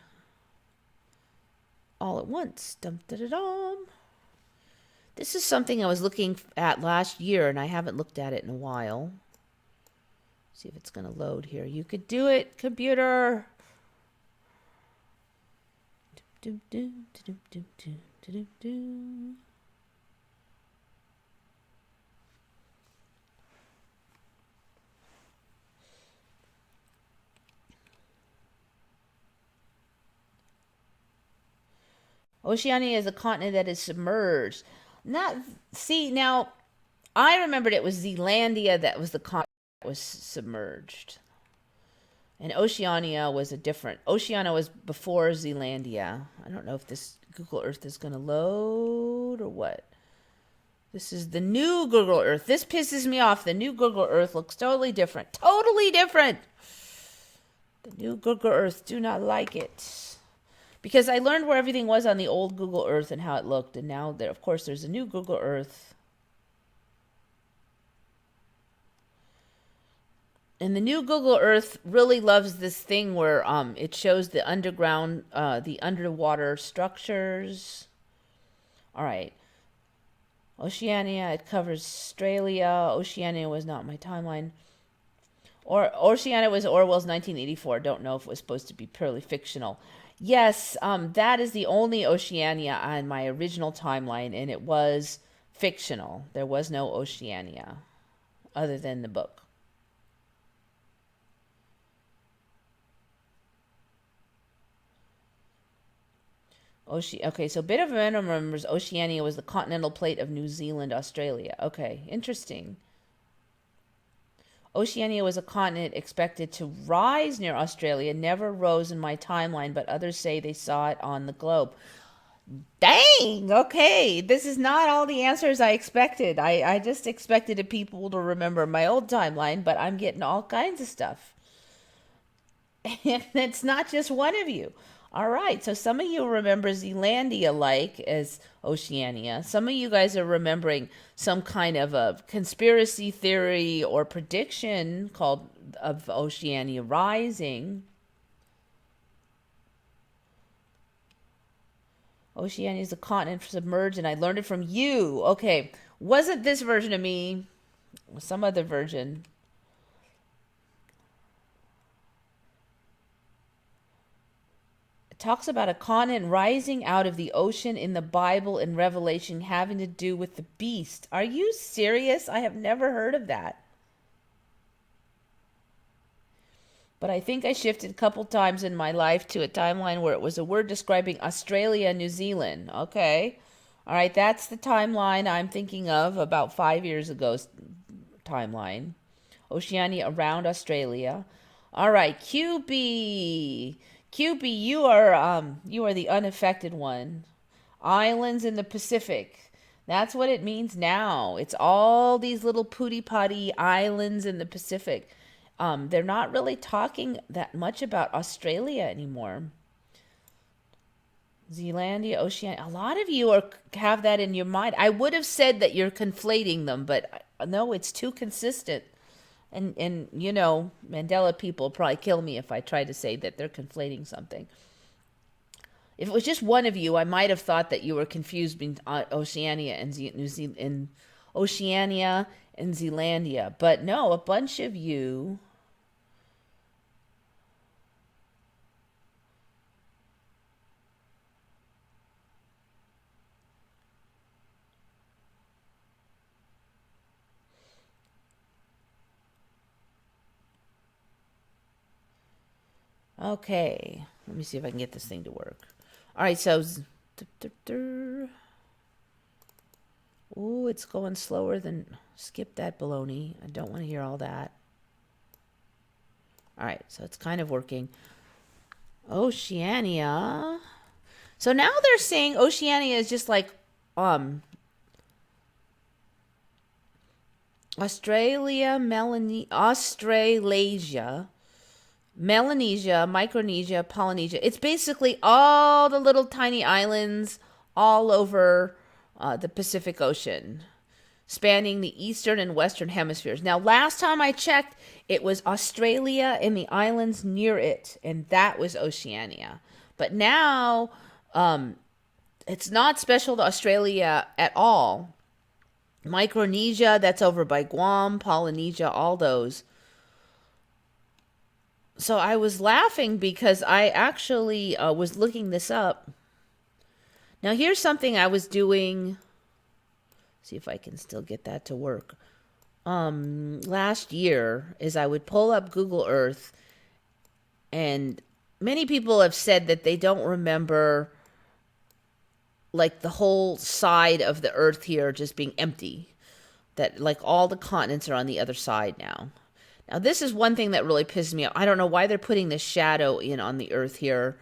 all at once. Dum, da, da, dum. This is something I was looking at last year, and I haven't looked at it in a while. See if it's going to load here. You could do it, computer. Do, do, do, do, do, do, do, do. Oceania is a continent that is submerged. Now, I remembered it was Zealandia that was the continent that was submerged. And Oceania was Oceania was before Zealandia. I don't know if this Google Earth is going to load or what. This is the new Google Earth. This pisses me off. The new Google Earth looks totally different. Totally different. The new Google Earth, do not like it. Because I learned where everything was on the old Google Earth and how it looked. And now, of course, there's a new Google Earth. And the new Google Earth really loves this thing where it shows the underground, the underwater structures. All right. Oceania, it covers Australia. Oceania was not my timeline. Or Oceania was Orwell's 1984. Don't know if it was supposed to be purely fictional. Yes, that is the only Oceania on my original timeline, and it was fictional. There was no Oceania other than the book. Okay, so Bit of a Venom remembers Oceania was the continental plate of New Zealand, Australia. Okay, interesting. Oceania was a continent expected to rise near Australia, never rose in my timeline, but others say they saw it on the globe. Dang, okay. This is not all the answers I expected. I just expected the people to remember my old timeline, but I'm getting all kinds of stuff. And it's not just one of you. All right, so some of you remember Zealandia like as Oceania. Some of you guys are remembering some kind of a conspiracy theory or prediction called of Oceania rising. Oceania is a continent submerged, and I learned it from you. Okay, wasn't this version of me? Some other version. Talks about a continent rising out of the ocean in the Bible and Revelation having to do with the beast. Are you serious? I have never heard of that. But I think I shifted a couple times in my life to a timeline where it was a word describing Australia, New Zealand. Okay. All right, that's the timeline I'm thinking of about 5 years ago's timeline. Oceania around Australia. All right, QB. QB, you are the unaffected one. Islands in the Pacific. That's what it means now. It's all these little pooty potty islands in the Pacific. They're not really talking that much about Australia anymore. Zealandia, Oceania. A lot of you have that in your mind. I would have said that you're conflating them, but no, it's too consistent. And you know, Mandela people probably kill me if I try to say that they're conflating something. If it was just one of you, I might have thought that you were confused between Oceania and New Zealand, and Oceania and Zealandia. But no, a bunch of you. Okay, let me see if I can get this thing to work. All right, so oh, it's going slower than skip that baloney. I don't want to hear all that. All right, so it's kind of working. Oceania. So now they're saying Oceania is just like Australasia, Melanesia, Micronesia, Polynesia. It's basically all the little tiny islands all over the Pacific Ocean, spanning the eastern and western hemispheres. Now, last time I checked, it was Australia and the islands near it, and that was Oceania. But now, it's not special to Australia at all. Micronesia, that's over by Guam, Polynesia, all those. So I was laughing because I actually was looking this up. Now here's something I was doing. See if I can still get that to work. Last year is I would pull up Google Earth, and many people have said that they don't remember like the whole side of the Earth here just being empty. That like all the continents are on the other side now. Now, this is one thing that really pisses me off. I don't know why they're putting this shadow in on the Earth here.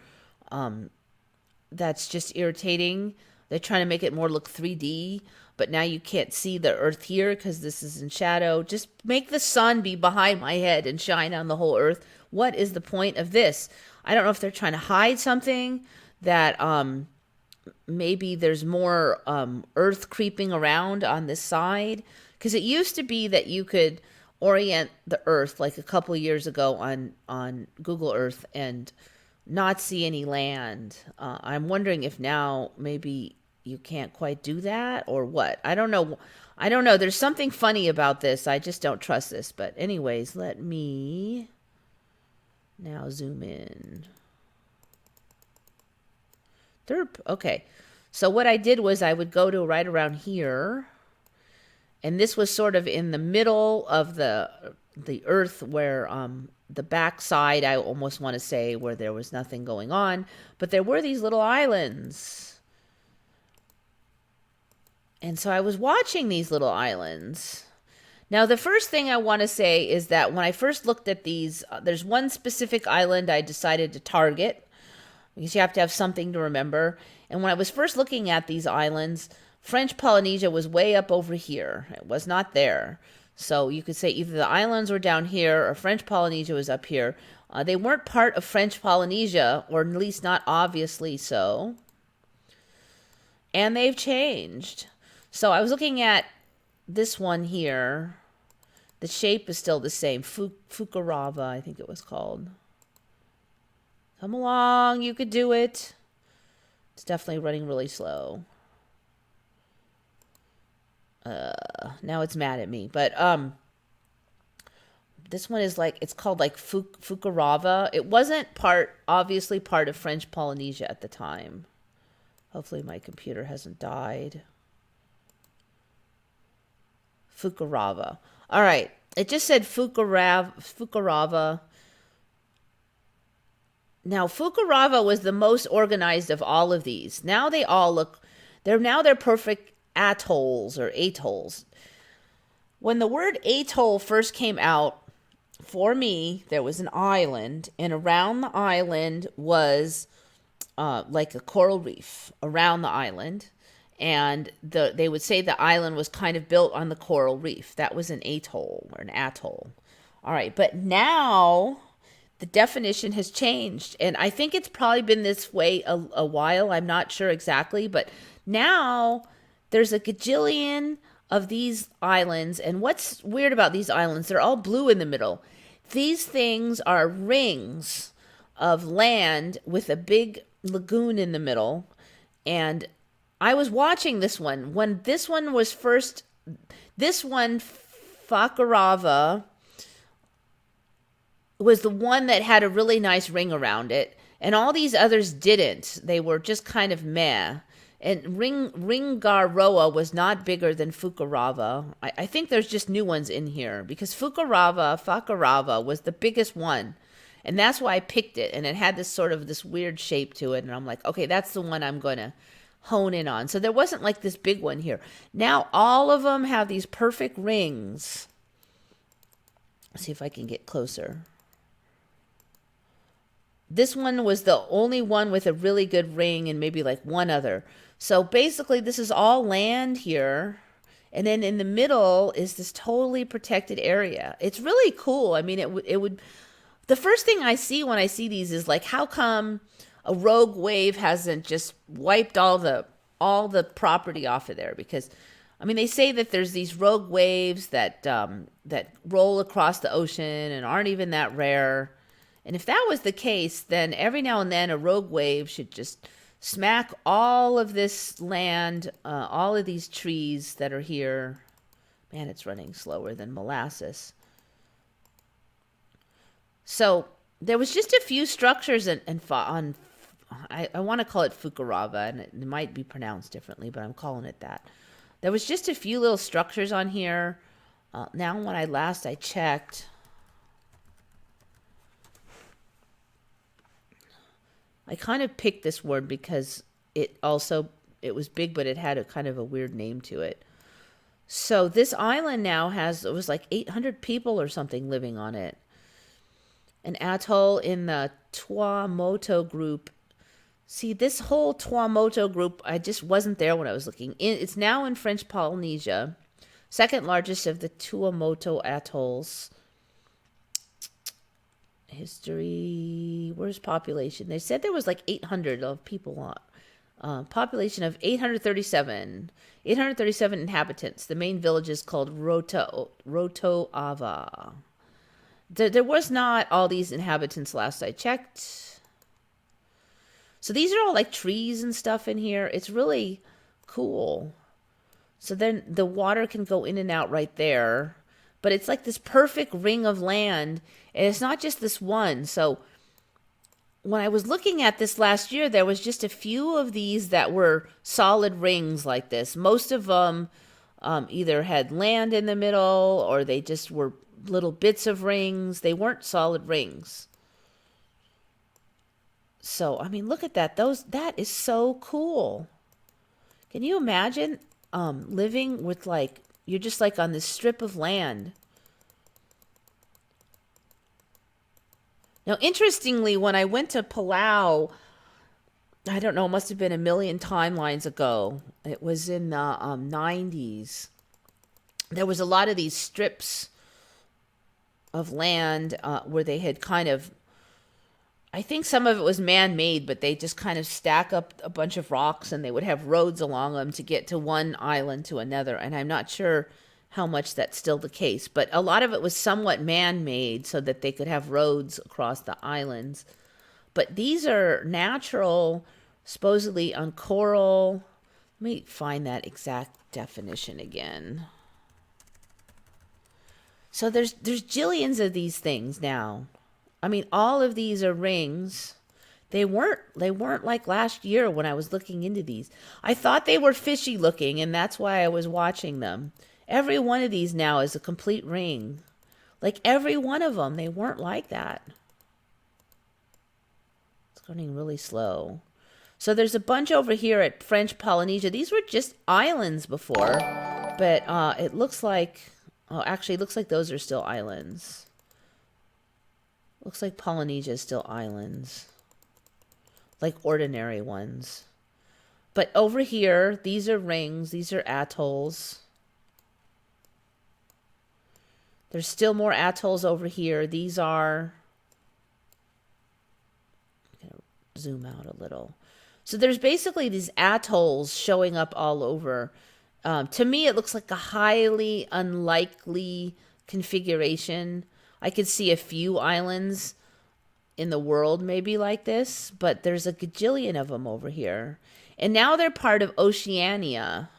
That's just irritating. They're trying to make it more look 3D, but now you can't see the Earth here because this is in shadow. Just make the sun be behind my head and shine on the whole Earth. What is the point of this? I don't know if they're trying to hide something, that maybe there's more Earth creeping around on this side. Because it used to be that you could orient the Earth like a couple years ago on Google Earth and not see any land. I'm wondering if now maybe you can't quite do that or what. I don't know. I don't know. There's something funny about this. I just don't trust this. But anyways, let me now zoom in. Derp. Okay. So what I did was I would go to right around here. And this was sort of in the middle of the earth where the backside, I almost want to say, where there was nothing going on. But there were these little islands. And so I was watching these little islands. Now, the first thing I want to say is that when I first looked at these, there's one specific island I decided to target because you have to have something to remember. And when I was first looking at these islands, French Polynesia was way up over here. It was not there. So you could say either the islands were down here or French Polynesia was up here. They weren't part of French Polynesia, or at least not obviously so. And they've changed. So I was looking at this one here. The shape is still the same. Fukurava, I think it was called. Come along, you could do it. It's definitely running really slow. Now it's mad at me. But this one is like, it's called like Fukurava. It wasn't obviously part of French Polynesia at the time. Hopefully my computer hasn't died. Fukurava. All right. It just said Fukurava. Now, Fukurava was the most organized of all of these. Now they all look, they're perfect atolls or atolls. When the word atoll first came out, for me, there was an island, and around the island was like a coral reef around the island. And they would say the island was kind of built on the coral reef. That was an atoll or an atoll. All right, but now the definition has changed. And I think it's probably been this way a while. I'm not sure exactly. But now there's a gajillion of these islands. And what's weird about these islands, they're all blue in the middle. These things are rings of land with a big lagoon in the middle. And I was watching this one. When this one was first, this one, Fakarava, was the one that had a really nice ring around it. And all these others didn't. They were just kind of meh. And Ringaroa was not bigger than Fukurava. I think there's just new ones in here. Because Fakarava was the biggest one. And that's why I picked it. And it had this weird shape to it. And I'm like, okay, that's the one I'm going to hone in on. So there wasn't like this big one here. Now all of them have these perfect rings. Let's see if I can get closer. This one was the only one with a really good ring and maybe like one other. So basically this is all land here. And then in the middle is this totally protected area. It's really cool. I mean, it would, the first thing I see when I see these is like, how come a rogue wave hasn't just wiped all the property off of there? Because, I mean, they say that there's these rogue waves that roll across the ocean and aren't even that rare. And if that was the case, then every now and then a rogue wave should just smack all of this land, all of these trees that are here. Man, it's running slower than molasses. So there was just a few structures on I want to call it Fukurava, and it might be pronounced differently, but I'm calling it that. There was just a few little structures on here. Now, when I checked, I kind of picked this word because it was big, but it had a kind of a weird name to it. So this island now it was like 800 people or something living on it. An atoll in the Tuamotu group. See, this whole Tuamotu group, I just wasn't there when I was looking. It's now in French Polynesia, second largest of the Tuamotu atolls. History, where's population? They said there was like 800 of people on. Population of 837 inhabitants. The main village is called Rotoava. There was not all these inhabitants last I checked. So these are all like trees and stuff in here. It's really cool. So then the water can go in and out right there. But it's like this perfect ring of land. And it's not just this one. So when I was looking at this last year, there was just a few of these that were solid rings like this. Most of them either had land in the middle or they just were little bits of rings. They weren't solid rings. So, I mean, look at that. That is so cool. Can you imagine living with like, you're just like on this strip of land. Now, interestingly, when I went to Palau, I don't know, it must have been a million timelines ago. It was in the 90s. There was a lot of these strips of land where they had kind of, I think some of it was man-made, but they just kind of stack up a bunch of rocks and they would have roads along them to get to one island to another. And I'm not sure how much that's still the case, but a lot of it was somewhat man-made so that they could have roads across the islands. But these are natural, supposedly on coral. Let me find that exact definition again. So there's jillions of these things now. I mean, all of these are rings. They weren't like last year when I was looking into these. I thought they were fishy looking, and that's why I was watching them. Every one of these now is a complete ring. Like every one of them, they weren't like that. It's going really slow. So there's a bunch over here at French Polynesia. These were just islands before, but it looks like, oh, actually it looks like those are still islands. Looks like Polynesia is still islands, like ordinary ones. But over here, these are rings. These are atolls. There's still more atolls over here. These are, I'm going to zoom out a little. So there's basically these atolls showing up all over. To me, it looks like a highly unlikely configuration. I could see a few islands in the world maybe like this, but there's a gajillion of them over here. And now they're part of Oceania.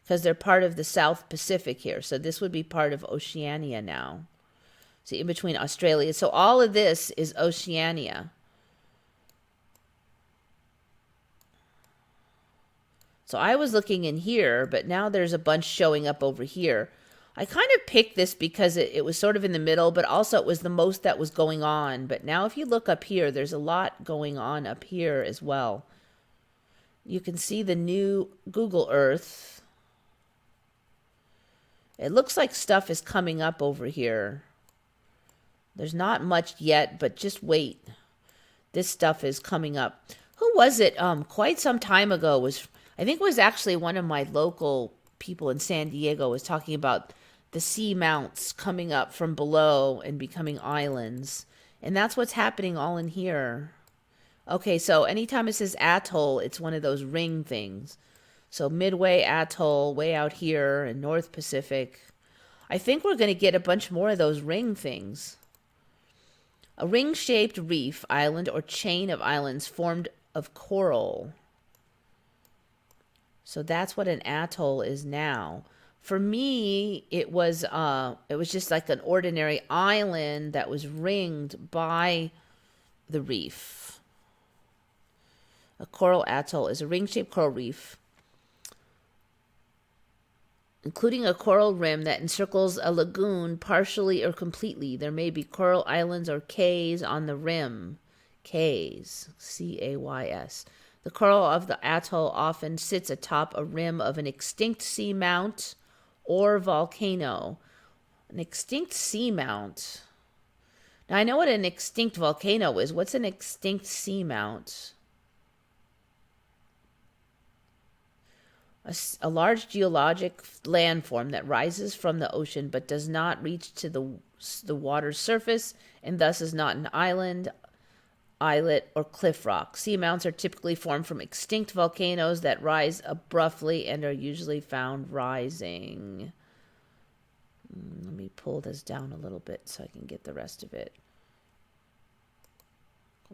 Because they're part of the South Pacific here. So this would be part of Oceania now. See, in between Australia. So all of this is Oceania. So I was looking in here, but now there's a bunch showing up over here. I kind of picked this because it was sort of in the middle, but also it was the most that was going on. But now if you look up here, there's a lot going on up here as well. You can see the new Google Earth. It looks like stuff is coming up over here. There's not much yet, but just wait. This stuff is coming up. Who was it? Quite some time ago I think it was actually one of my local people in San Diego was talking about the sea mounts coming up from below and becoming islands. And that's what's happening all in here. Okay, so anytime it says atoll, it's one of those ring things. So Midway Atoll, way out here in North Pacific. I think we're going to get a bunch more of those ring things. A ring-shaped reef, island, or chain of islands formed of coral. So that's what an atoll is now. For me, it was just like an ordinary island that was ringed by the reef. A coral atoll is a ring-shaped coral reef, including a coral rim that encircles a lagoon partially or completely. There may be coral islands or cays on the rim. Cays, C-A-Y-S. The coral of the atoll often sits atop a rim of an extinct seamount or volcano. An extinct seamount. Now, I know what an extinct volcano is. What's an extinct seamount? A large geologic landform that rises from the ocean but does not reach to the water's surface and thus is not an island, islet, or cliff rock. Seamounts are typically formed from extinct volcanoes that rise abruptly and are usually found rising. Let me pull this down a little bit so I can get the rest of it.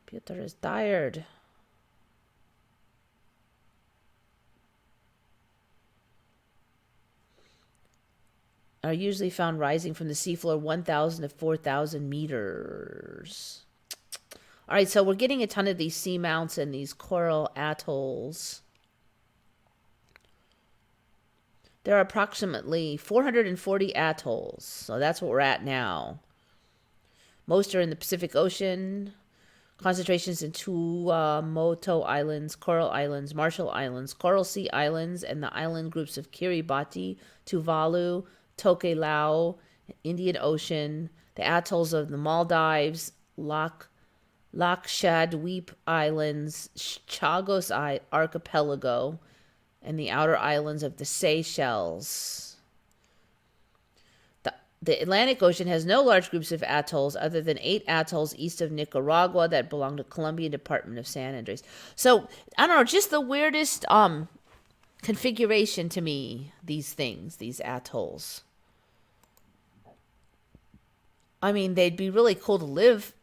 Computer is tired. Are usually found rising from the seafloor 1,000 to 4,000 meters. All right, so we're getting a ton of these seamounts and these coral atolls. There are approximately 440 atolls, so that's what we're at now. Most are in the Pacific Ocean. Concentrations in Tuamotu Islands, Coral Islands, Marshall Islands, Coral Sea Islands, and the island groups of Kiribati, Tuvalu, Tokelau, Indian Ocean, the atolls of the Maldives, Lakshadweep Islands, Chagos Archipelago, and the outer islands of the Seychelles. The Atlantic Ocean has no large groups of atolls other than 8 atolls east of Nicaragua that belong to Colombian Department of San Andres. So, I don't know, just the weirdest configuration to me, these things, these atolls. I mean, they'd be really cool to live.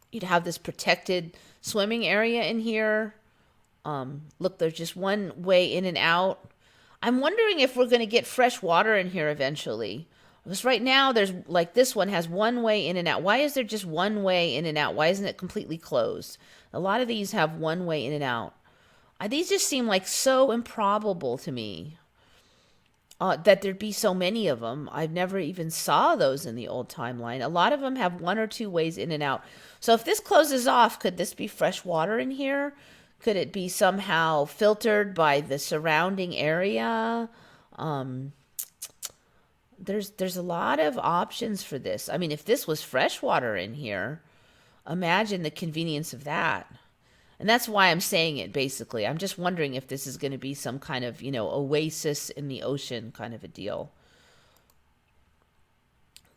You'd have this protected swimming area in here. Look, there's just one way in and out. I'm wondering if we're going to get fresh water in here eventually. Because right now, there's like this one has one way in and out. Why is there just one way in and out? Why isn't it completely closed? A lot of these have one way in and out. These just seem like so improbable to me that there'd be so many of them. I've never even saw those in the old timeline. A lot of them have 1 or 2 ways in and out. So if this closes off, could this be fresh water in here? Could it be somehow filtered by the surrounding area? There's a lot of options for this. I mean, if this was fresh water in here, imagine the convenience of that. And that's why I'm saying it, basically. I'm just wondering if this is going to be some kind of, oasis in the ocean kind of a deal.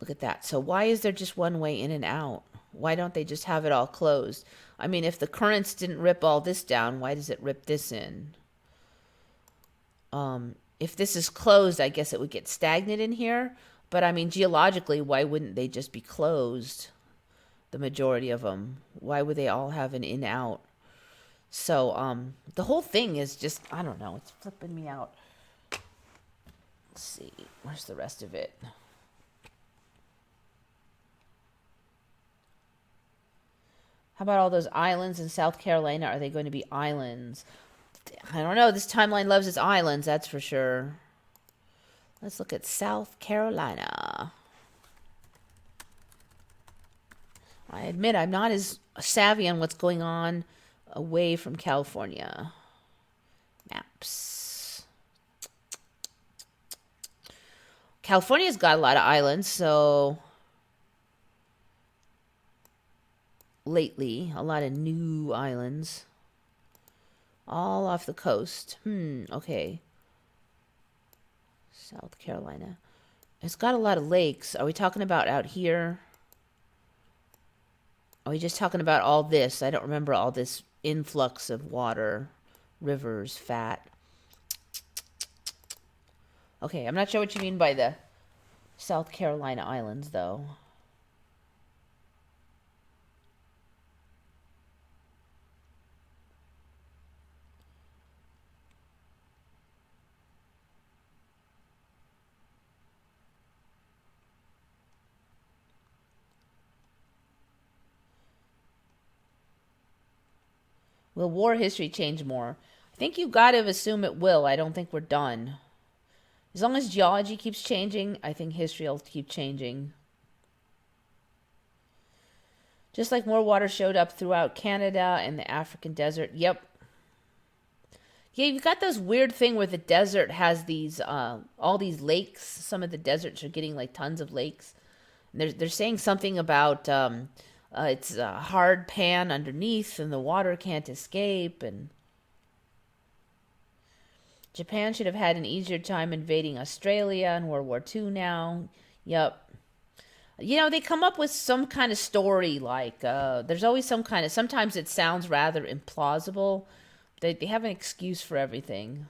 Look at that. So why is there just one way in and out? Why don't they just have it all closed? I mean, if the currents didn't rip all this down, why does it rip this in? If this is closed, I guess it would get stagnant in here. But I mean, geologically, why wouldn't they just be closed? The majority of them. Why would they all have an in-out? So, the whole thing is just, I don't know, it's flipping me out. Let's see, where's the rest of it? How about all those islands in South Carolina? Are they going to be islands? I don't know. This timeline loves its islands, that's for sure. Let's look at South Carolina. I admit I'm not as savvy on what's going on away from California. Maps. California's got a lot of islands, so lately, a lot of new islands. All off the coast. Okay. South Carolina. It's got a lot of lakes. Are we talking about out here? Are we just talking about all this? I don't remember all this influx of water, rivers, fat. Okay, I'm not sure what you mean by the South Carolina islands, though. Will war history change more? I think you've got to assume it will. I don't think we're done. As long as geology keeps changing, I think history will keep changing. Just like more water showed up throughout Canada and the African desert. Yep. Yeah, you've got those weird thing where the desert has these, all these lakes. Some of the deserts are getting like tons of lakes. And they're saying something about it's a hard pan underneath and the water can't escape. And Japan should have had an easier time invading Australia in World War II now. Yep. They come up with some kind of story like, there's always some kind of, sometimes it sounds rather implausible. They have an excuse for everything.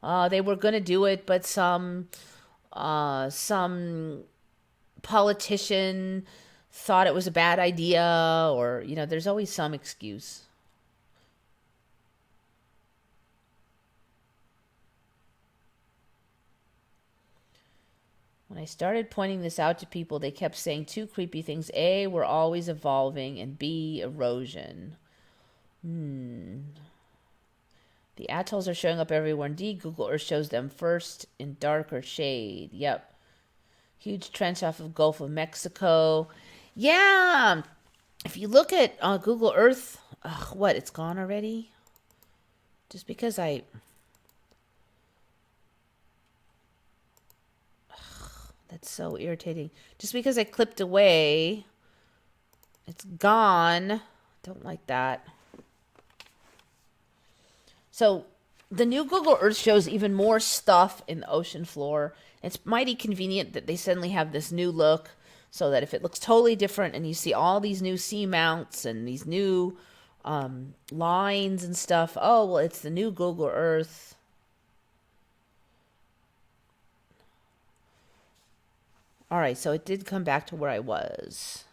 They were going to do it, but some politician thought it was a bad idea, or, there's always some excuse. When I started pointing this out to people, they kept saying two creepy things. A, we're always evolving, and B, erosion. The atolls are showing up everywhere. Indeed, Google Earth shows them first in darker shade. Yep. Huge trench off of Gulf of Mexico. Yeah. If you look at Google Earth, what, it's gone already? Just because that's so irritating. Just because I clipped away, it's gone. Don't like that. So the new Google Earth shows even more stuff in the ocean floor. It's mighty convenient that they suddenly have this new look, so that if it looks totally different and you see all these new seamounts and these new lines and stuff, oh, well, it's the new Google Earth. All right, so it did come back to where I was.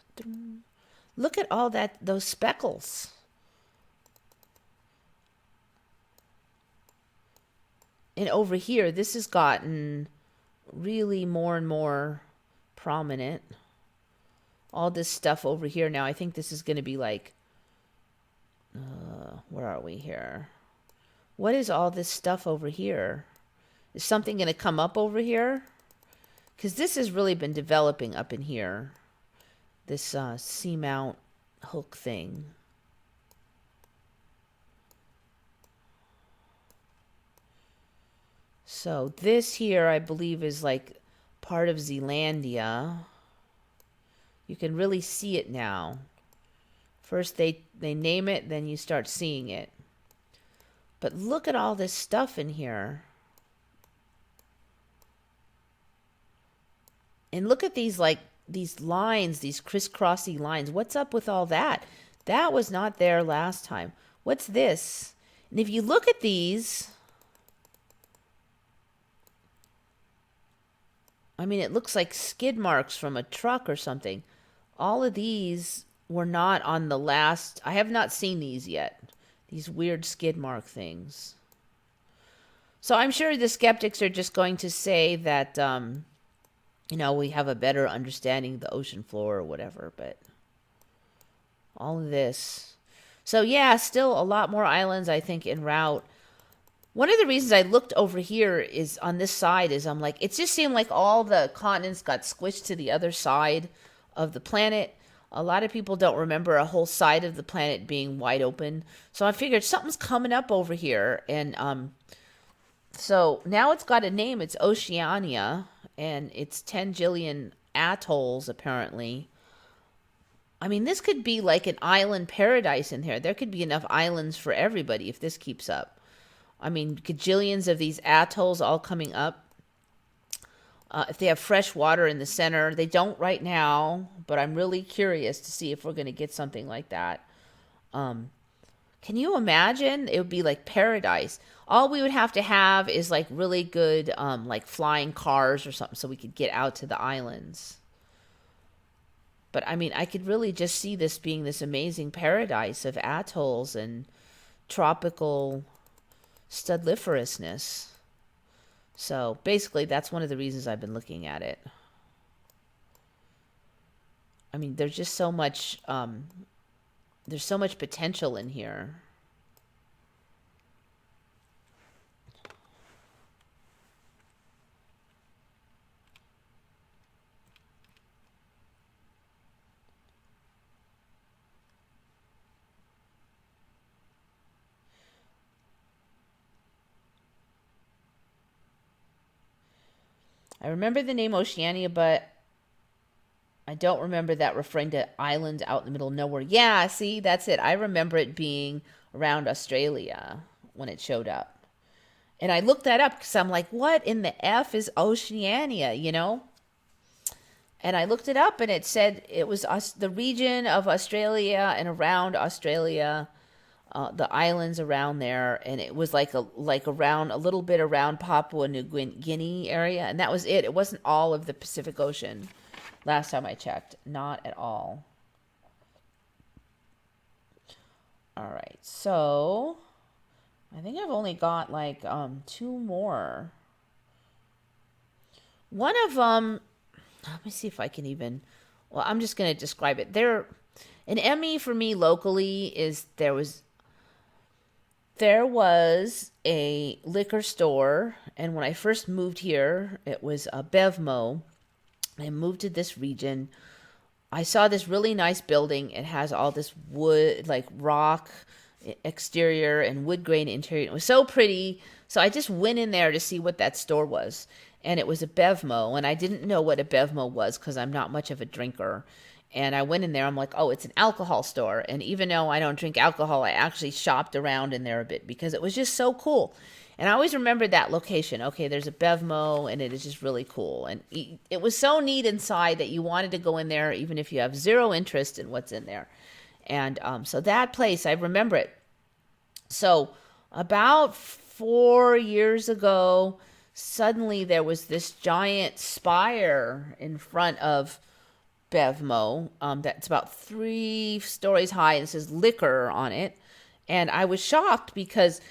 Look at all those speckles. And over here, this has gotten really more and more prominent. All this stuff over here now, I think this is going to be like, where are we here? What is all this stuff over here? Is something going to come up over here? Because this has really been developing up in here. This seamount hook thing. So this here, I believe, is like part of Zealandia. You can really see it now. First they name it, then you start seeing it. But look at all this stuff in here. And look at these lines, these crisscrossy lines. What's up with all that? That was not there last time. What's this? And if you look at these, I mean, it looks like skid marks from a truck or something. All of these were not on the last. I have not seen these yet. These weird skid mark things. So I'm sure the skeptics are just going to say that, we have a better understanding of the ocean floor or whatever, but all of this. So yeah, still a lot more islands, I think, en route. One of the reasons I looked over here is on this side is I'm like, it just seemed like all the continents got squished to the other side of the planet. A lot of people don't remember a whole side of the planet being wide open. So I figured something's coming up over here. And so now it's got a name. It's Oceania. And it's 10 jillion atolls, apparently. I mean, this could be like an island paradise in here. There could be enough islands for everybody if this keeps up. I mean, gajillions of these atolls all coming up. If they have fresh water in the center, they don't right now, but I'm really curious to see if we're going to get something like that. Can you imagine? It would be like paradise. All we would have to have is like really good, like flying cars or something so we could get out to the islands. But I mean, I could really just see this being this amazing paradise of atolls and tropical studliferousness. So basically, that's one of the reasons I've been looking at it. I mean, there's just so much, there's so much potential in here. I remember the name Oceania, but I don't remember that referring to islands out in the middle of nowhere. Yeah, see, that's it. I remember it being around Australia when it showed up. And I looked that up because I'm like, what in the F is Oceania, And I looked it up and it said it was the region of Australia and around Australia, the islands around there, and it was like around a little bit around Papua New Guinea area, and that was it. It wasn't all of the Pacific Ocean. Last time I checked, not at all. All right, so I think I've only got like two more. One of them, let me see if I can even. Well, I'm just going to describe it. An ME for me locally is there was a liquor store, and when I first moved here, it was a Bevmo. I moved to this region. I saw this really nice building. It has all this wood, like rock exterior and wood grain interior. It was so pretty. So I just went in there to see what that store was. And it was a Bevmo. And I didn't know what a Bevmo was because I'm not much of a drinker. And I went in there. I'm like, oh, it's an alcohol store. And even though I don't drink alcohol, I actually shopped around in there a bit because it was just so cool. And I always remembered that location. Okay, there's a Bevmo, and it is just really cool. And it was so neat inside that you wanted to go in there, even if you have zero interest in what's in there. And so that place, I remember it. So about 4 years ago, suddenly there was this giant spire in front of Bevmo that's about 3 stories high, and it says liquor on it. And I was shocked because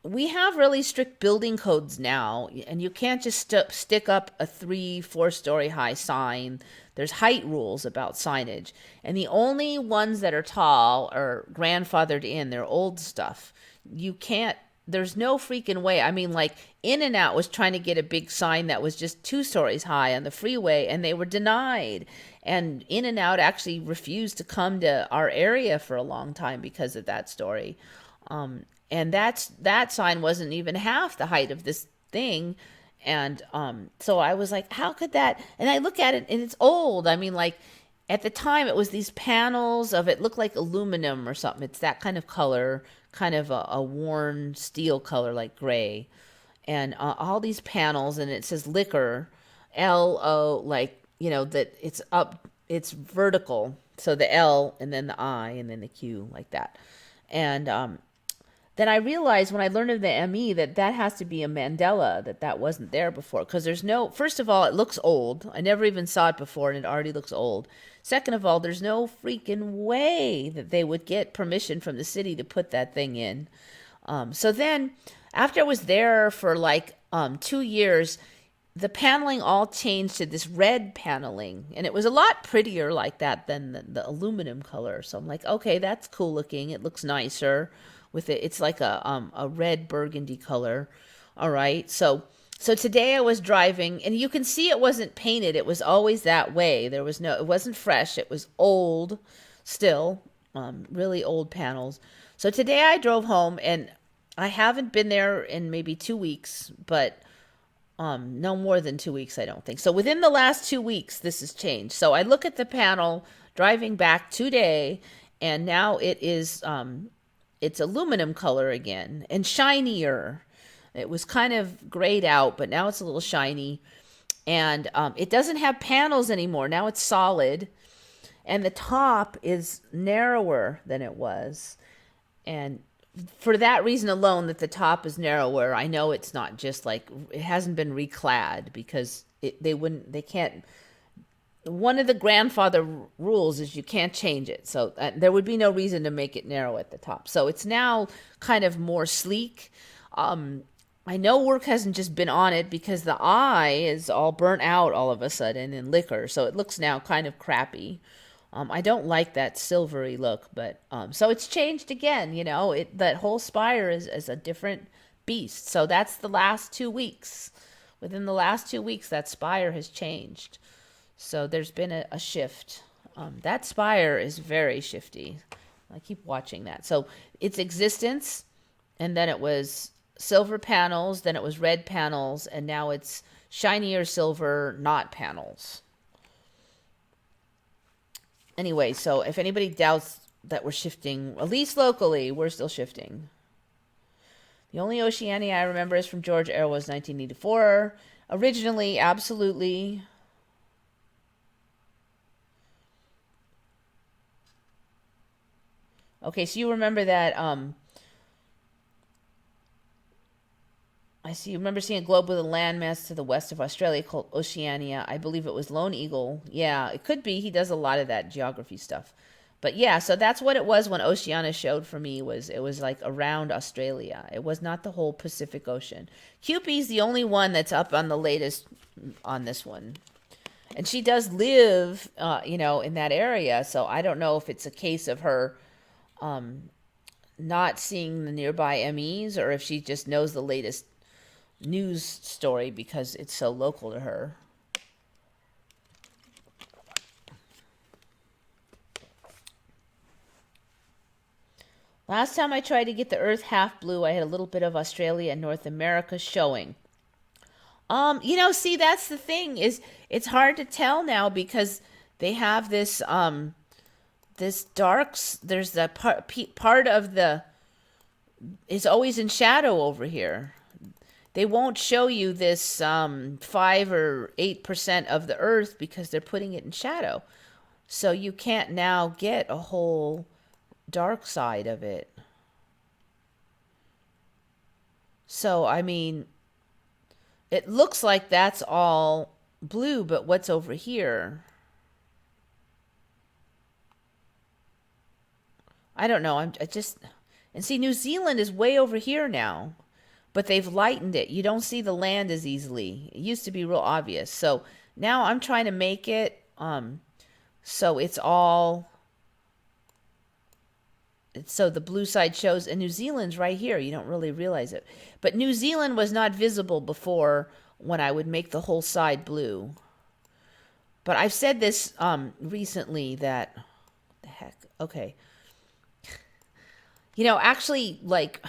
we have really strict building codes now, and you can't just stick up a 3, 4 story high sign. There's height rules about signage, and the only ones that are tall are grandfathered in. They're old stuff. You can't. There's no freaking way. I mean, like In-N-Out was trying to get a big sign that was just 2 stories high on the freeway, and they were denied. And In-N-Out actually refused to come to our area for a long time because of that story. And that sign wasn't even half the height of this thing. And so I was like, how could that? And I look at it, and it's old. I mean, like at the time, it was these panels of it looked like aluminum or something. It's that kind of color, kind of a worn steel color, like gray, and all these panels, and it says liquor, LO, like that it's up, it's vertical. So the L and then the I and then the Q like that, and then I realized when I learned of the ME that has to be a Mandela, that wasn't there before. Because there's no, first of all, it looks old. I never even saw it before, and it already looks old. Second of all, there's no freaking way that they would get permission from the city to put that thing in. So then, after I was there for like 2 years, the paneling all changed to this red paneling, and it was a lot prettier like that than the aluminum color. So I'm like, okay, that's cool looking. It looks nicer with it. It's like a red burgundy color. All right. So today I was driving, and you can see it wasn't painted. It was always that way. It wasn't fresh. It was old still, really old panels. So today I drove home, and I haven't been there in maybe 2 weeks, but no more than 2 weeks, I don't think. So within the last 2 weeks, this has changed. So I look at the panel driving back today, and now it's aluminum color again and shinier. It was kind of grayed out, but now it's a little shiny. And it doesn't have panels anymore. Now it's solid. And the top is narrower than it was. And for that reason alone, that the top is narrower, I know it's not just like, it hasn't been reclad because they can't. One of the grandfather rules is you can't change it. So there would be no reason to make it narrow at the top. So it's now kind of more sleek. I know work hasn't just been on it because the eye is all burnt out all of a sudden in liquor. So it looks now kind of crappy. I don't like that silvery look, but so it's changed again. That whole spire is a different beast. So that's the last 2 weeks. Within the last 2 weeks, that spire has changed. So there's been a shift. That spire is very shifty. I keep watching that. So its existence, and then it was silver panels, then it was red panels, and now it's shinier silver, not panels. Anyway, so if anybody doubts that we're shifting, at least locally, we're still shifting. The only Oceania I remember is from George Orwell's 1984. Originally, absolutely. Okay, so you remember that I see. You remember seeing a globe with a landmass to the west of Australia called Oceania. I believe it was Lone Eagle. Yeah, it could be. He does a lot of that geography stuff. But yeah, so that's what it was when Oceania showed for me. Was it was like around Australia. It was not the whole Pacific Ocean. Cupie's the only one that's up on the latest on this one. And she does live, in that area. So I don't know if it's a case of her not seeing the nearby MEs or if she just knows the latest news story because it's so local to her. Last time I tried to get the Earth half blue, I had a little bit of Australia and North America showing. See, that's the thing is it's hard to tell now because they have this darks. There's the part of the is always in shadow over here. They won't show you this 5 or 8% of the Earth because they're putting it in shadow. So you can't now get a whole dark side of it. So, I mean, it looks like that's all blue, but what's over here? I don't know. And see, New Zealand is way over here now, but they've lightened it. You don't see the land as easily. It used to be real obvious. So now I'm trying to make it so it's all so the blue side shows, and New Zealand's right here. You don't really realize it. But New Zealand was not visible before when I would make the whole side blue. But I've said this recently that, what the heck? Okay. Actually, like,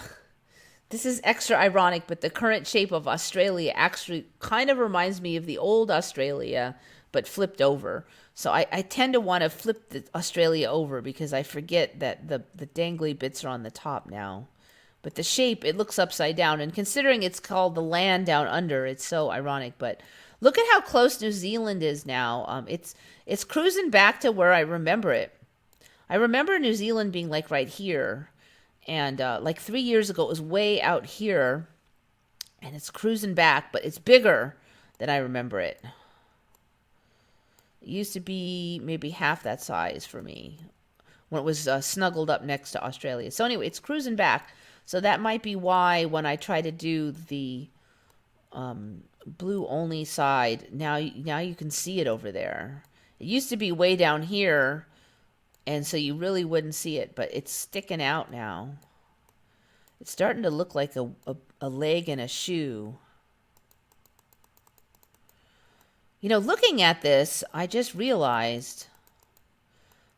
this is extra ironic, but the current shape of Australia actually kind of reminds me of the old Australia, but flipped over. So I tend to want to flip the Australia over because I forget that the dangly bits are on the top now. But the shape, it looks upside down. And considering it's called the land down under, it's so ironic. But look at how close New Zealand is now. It's cruising back to where I remember it. I remember New Zealand being like right here. And like 3 years ago, it was way out here. And it's cruising back, but it's bigger than I remember it. It used to be maybe half that size for me when it was snuggled up next to Australia. So anyway, it's cruising back. So that might be why when I try to do the blue only side, now you can see it over there. It used to be way down here, and so you really wouldn't see it, but it's sticking out now. It's starting to look like a leg and a shoe. Looking at this, I just realized,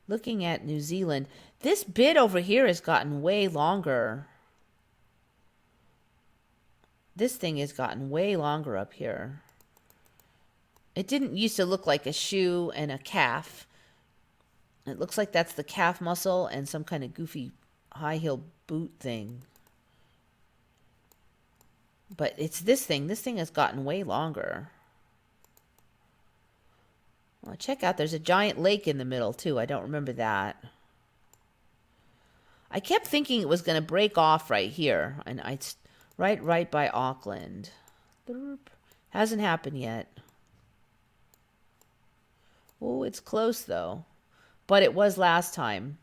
looking at New Zealand, this bit over here has gotten way longer. This thing has gotten way longer up here. It didn't used to look like a shoe and a calf. It looks like that's the calf muscle and some kind of goofy high heel boot thing. But it's this thing. This thing has gotten way longer. Well, check out, there's a giant lake in the middle, too. I don't remember that. I kept thinking it was going to break off right here. And right by Auckland. Hasn't happened yet. Oh, it's close, though. But it was last time.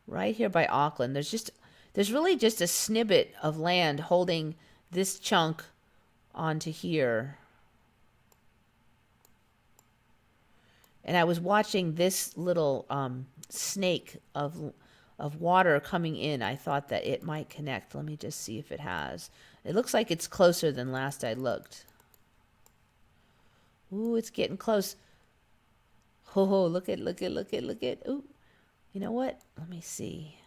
Right here by Auckland. There's really just a snippet of land holding this chunk onto here. And I was watching this little snake of water coming in. I thought that it might connect. Let me just see if it has. It looks like it's closer than last I looked. Ooh, it's getting close. Oh, look at. Ooh, you know what? Let me see.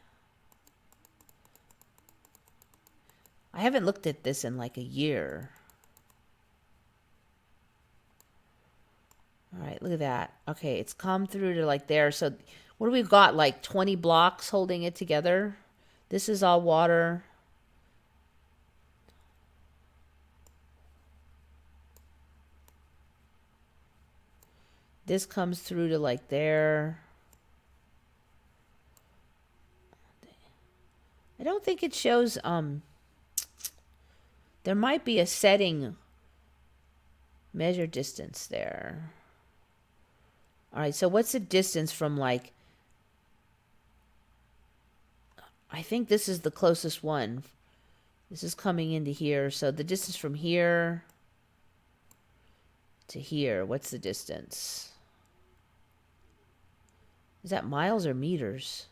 I haven't looked at this in like a year. All right, look at that. Okay, it's come through to like there. So what do we got? Like 20 blocks holding it together. This is all water. This comes through to like there. I don't think it shows There might be a setting. Measure distance there. All right, so what's the distance from like... I think this is the closest one. This is coming into here. So the distance from here to here, what's the distance? Is that miles or meters?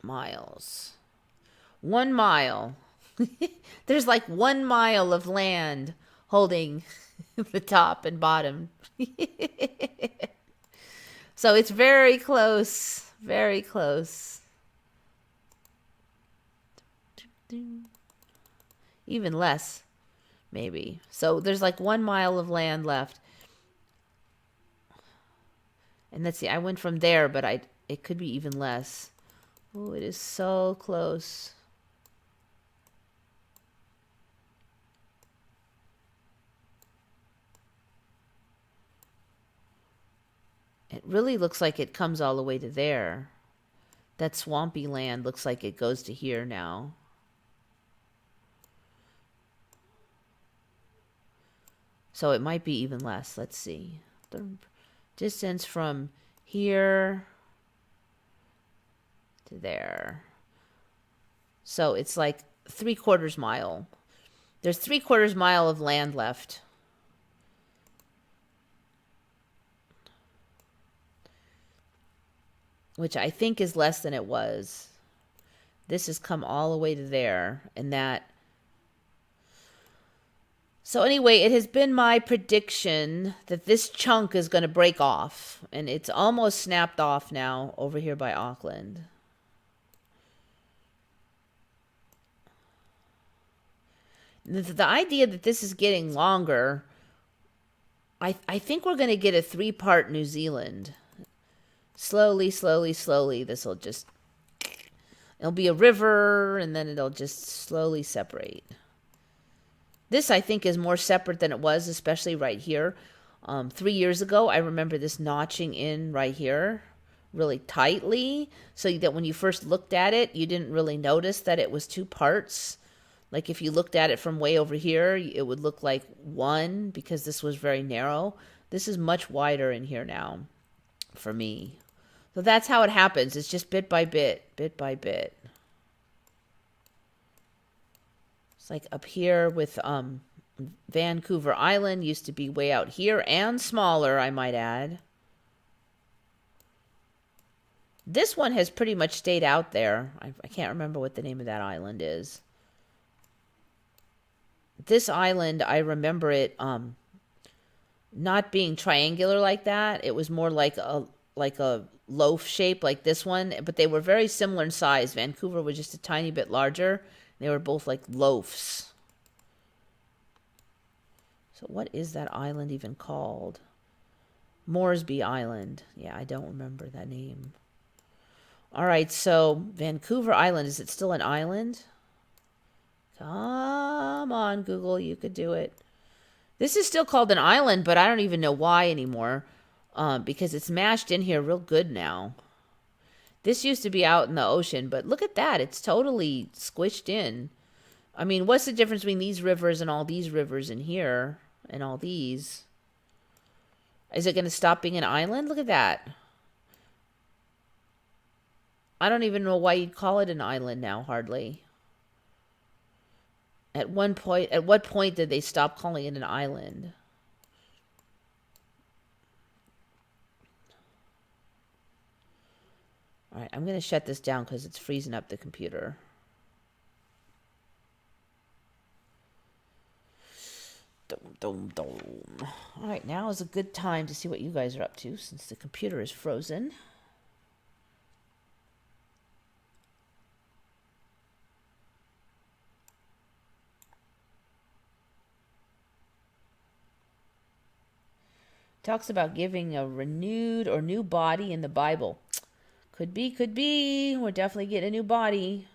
Miles. 1 mile. There's like 1 mile of land holding the top and bottom. So it's very close. Very close. Even less, maybe. So there's like 1 mile of land left. And let's see, I went from there, but it could be even less. Oh, it is so close. It really looks like it comes all the way to there. That swampy land looks like it goes to here now. So it might be even less. Let's see. The distance from here to there. So it's like 3/4 mile. There's 3/4 mile of land left. Which I think is less than it was. This has come all the way to there. And that... So anyway, it has been my prediction that this chunk is going to break off. And it's almost snapped off now over here by Auckland. The idea that this is getting longer, I think we're going to get a 3-part New Zealand. Slowly, slowly, slowly, this will just... It'll be a river, and then it'll just slowly separate. This, I think, is more separate than it was, especially right here. 3 years ago, I remember this notching in right here really tightly, so that when you first looked at it, you didn't really notice that it was 2 parts. Like if you looked at it from way over here, it would look like one, because this was very narrow. This is much wider in here now, for me. So that's how it happens. It's just bit by bit, bit by bit. It's like up here with Vancouver Island used to be way out here and smaller, I might add. This one has pretty much stayed out there. I can't remember what the name of that island is. This island, I remember it not being triangular like that. It was more like a loaf shape like this one, but they were very similar in size. Vancouver was just a tiny bit larger. They were both like loaves. So what is that island even called? Moresby Island. Yeah, I don't remember that name. All right, so Vancouver Island, is it still an island? Come on, Google, you could do it. This is still called an island, but I don't even know why anymore. Because it's mashed in here real good now. This used to be out in the ocean, but look at that. It's totally squished in. I mean, what's the difference between these rivers and all these rivers in here and all these? Is it going to stop being an island? Look at that. I don't even know why you'd call it an island now, hardly. At what point did they stop calling it an island? All right, I'm going to shut this down because it's freezing up the computer. Dum, dum, dum. All right, now is a good time to see what you guys are up to since the computer is frozen. Talks about giving a renewed or new body in the Bible. Could be, could be. We're definitely getting a new body.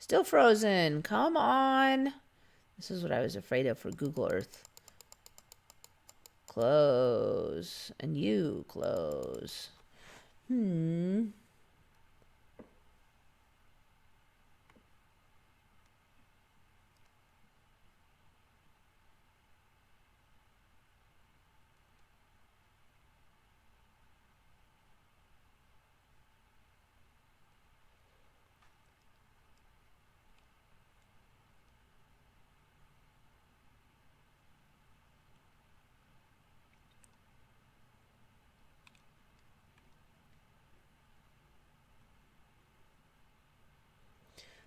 Still frozen. Come on. This is what I was afraid of for Google Earth. Close. And you close.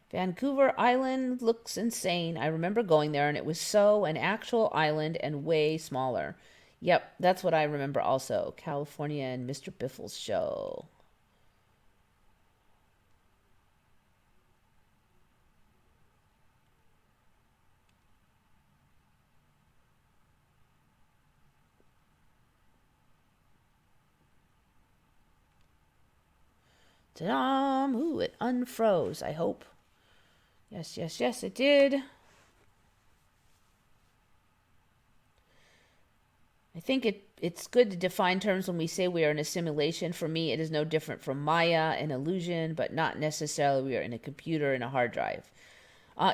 Vancouver Island looks insane. I remember going there and it was so an actual island and way smaller. Yep, that's what I remember also. California and Mr. Biffle's show. Ta-da! Ooh, it unfroze, I hope. Yes, yes, yes, it did. I think it's good to define terms when we say we are in a simulation. For me, it is no different from Maya, an illusion, but not necessarily we are in a computer in a hard drive.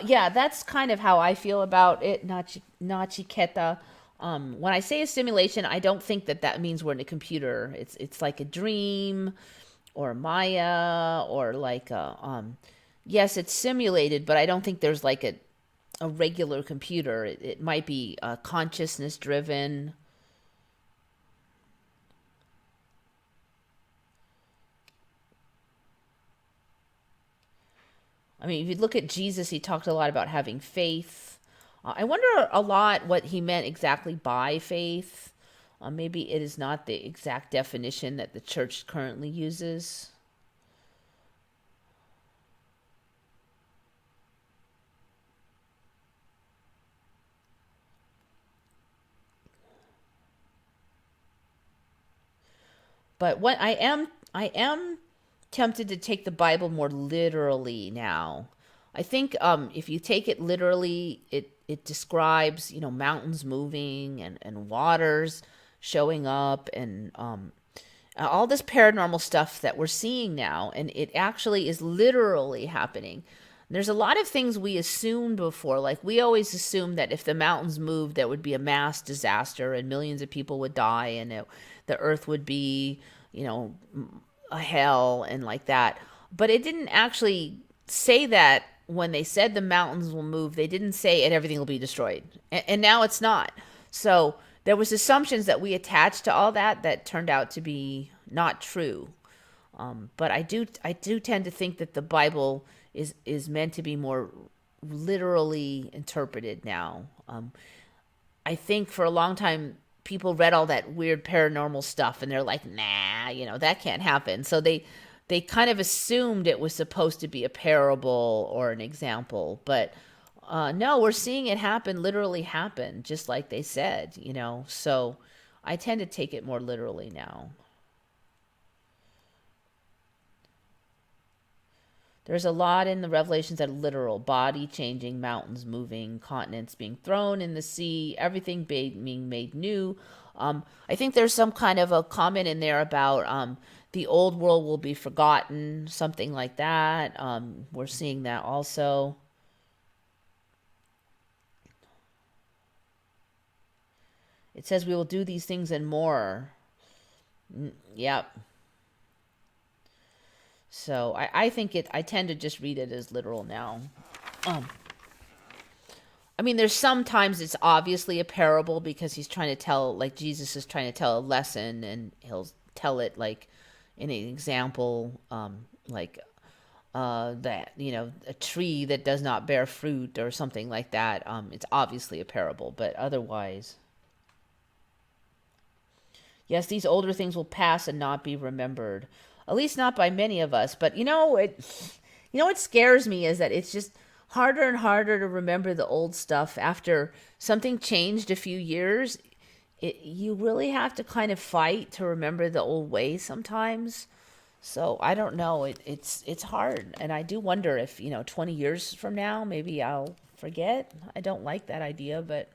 Yeah, that's kind of how I feel about it, Nachiketa. When I say a simulation, I don't think that that means we're in a computer. It's like a dream or Maya or like yes, it's simulated, but I don't think there's like a regular computer. It might be consciousness driven. I mean, if you look at Jesus, he talked a lot about having faith. I wonder a lot what he meant exactly by faith. Maybe it is not the exact definition that the church currently uses. But what I am tempted to take the Bible more literally now. I think if you take it literally, it describes, mountains moving and waters showing up and all this paranormal stuff that we're seeing now, and it actually is literally happening. There's a lot of things we assumed before. Like, we always assumed that if the mountains moved, there would be a mass disaster and millions of people would die, and the earth would be, a hell and like that. But it didn't actually say that when they said the mountains will move. They didn't say and everything will be destroyed. And now it's not. So there was assumptions that we attached to all that turned out to be not true. But I do tend to think that the Bible is meant to be more literally interpreted now. I think for a long time people read all that weird paranormal stuff and they're like, nah, that can't happen. So they kind of assumed it was supposed to be a parable or an example, but no, we're seeing it literally happen, just like they said. So I tend to take it more literally now. There's a lot in the Revelations that are literal: body changing, mountains moving, continents being thrown in the sea, everything being made new. I think there's some kind of a comment in there about the old world will be forgotten, something like that. We're seeing that also. It says we will do these things and more. Yep. So I think I tend to just read it as literal now. I mean, there's sometimes it's obviously a parable because he's trying to tell, like Jesus is trying to tell a lesson, and he'll tell it like in an example, like that, a tree that does not bear fruit or something like that. It's obviously a parable, but otherwise, yes, these older things will pass and not be remembered. At least not by many of us. But what scares me is that it's just harder and harder to remember the old stuff after something changed a few years. You really have to kind of fight to remember the old ways sometimes. So I don't know. It's hard, and I do wonder if 20 years from now maybe I'll forget. I don't like that idea, but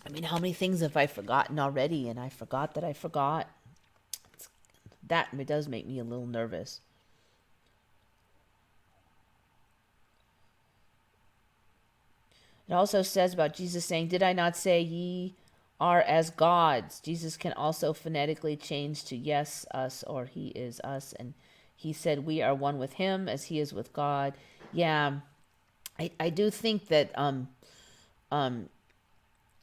I mean, how many things have I forgotten already? And I forgot that I forgot. That it does make me a little nervous. It also says about Jesus saying, "Did I not say ye are as gods?" Jesus can also phonetically change to yes, us, or he is us. And he said, "We are one with him as he is with God." Yeah, I do think that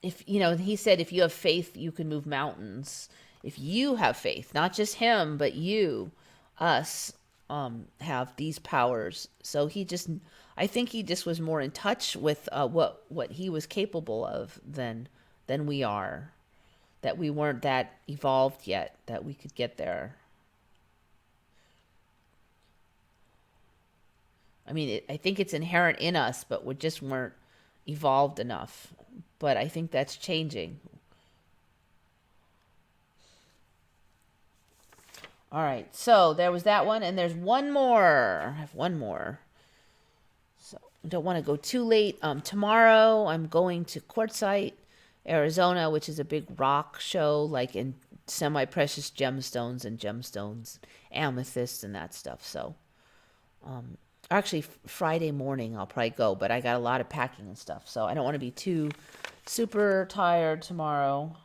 if he said, if you have faith, you can move mountains. If you have faith, not just him, but you, us, have these powers. So I think he just was more in touch with what he was capable of than we are. That we weren't that evolved yet, that we could get there. I mean, I think it's inherent in us, but we just weren't evolved enough. But I think that's changing. All right, so there was that one, and there's one more. I have one more. So I don't want to go too late. Tomorrow I'm going to Quartzsite, Arizona, which is a big rock show, like in semi-precious gemstones, amethysts, and that stuff. So, actually, Friday morning I'll probably go, but I got a lot of packing and stuff, so I don't want to be too super tired tomorrow.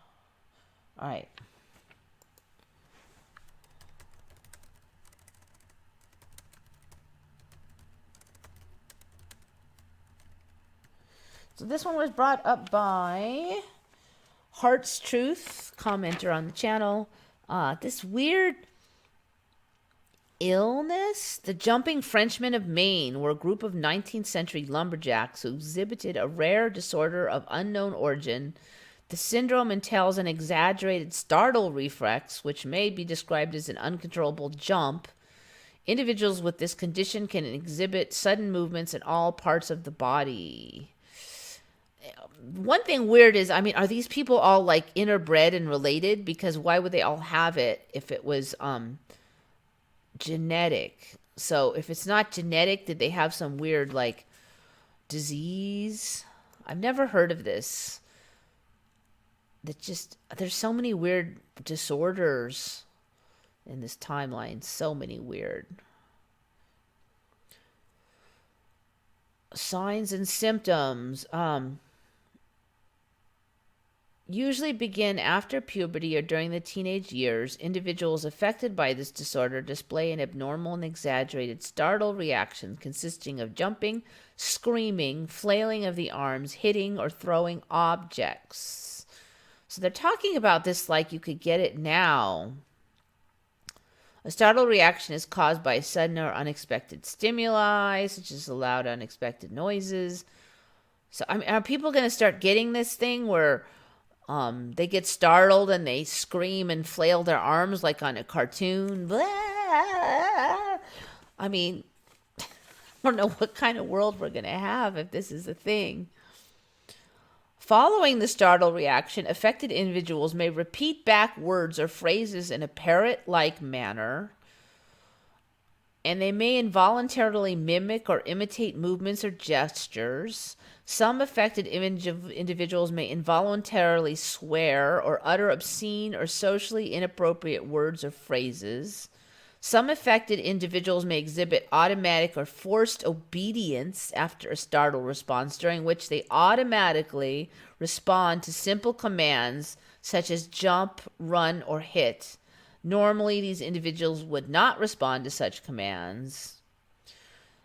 All right. So this one was brought up by Heart's Truth, commenter on the channel. This weird illness. The jumping Frenchmen of Maine were a group of 19th century lumberjacks who exhibited a rare disorder of unknown origin. The syndrome entails an exaggerated startle reflex, which may be described as an uncontrollable jump. Individuals with this condition can exhibit sudden movements in all parts of the body. One thing weird is, I mean, are these people all like interbred and related? Because why would they all have it if it was genetic? So if it's not genetic, did they have some weird like disease? I've never heard of this. There's so many weird disorders in this timeline. So many weird signs and symptoms. Usually begin after puberty or during the teenage years. Individuals affected by this disorder display an abnormal and exaggerated startle reaction consisting of jumping, screaming, flailing of the arms, hitting or throwing objects. So they're talking about this like you could get it now. A startle reaction is caused by sudden or unexpected stimuli, such as loud, unexpected noises. So, I mean, are people going to start getting this thing where they get startled and they scream and flail their arms like on a cartoon? Blah! I mean, I don't know what kind of world we're going to have if this is a thing. Following the startle reaction, affected individuals may repeat back words or phrases in a parrot-like manner, and they may involuntarily mimic or imitate movements or gestures. Some affected individuals may involuntarily swear or utter obscene or socially inappropriate words or phrases. Some affected individuals may exhibit automatic or forced obedience after a startle response, during which they automatically respond to simple commands such as jump, run, or hit. Normally, these individuals would not respond to such commands.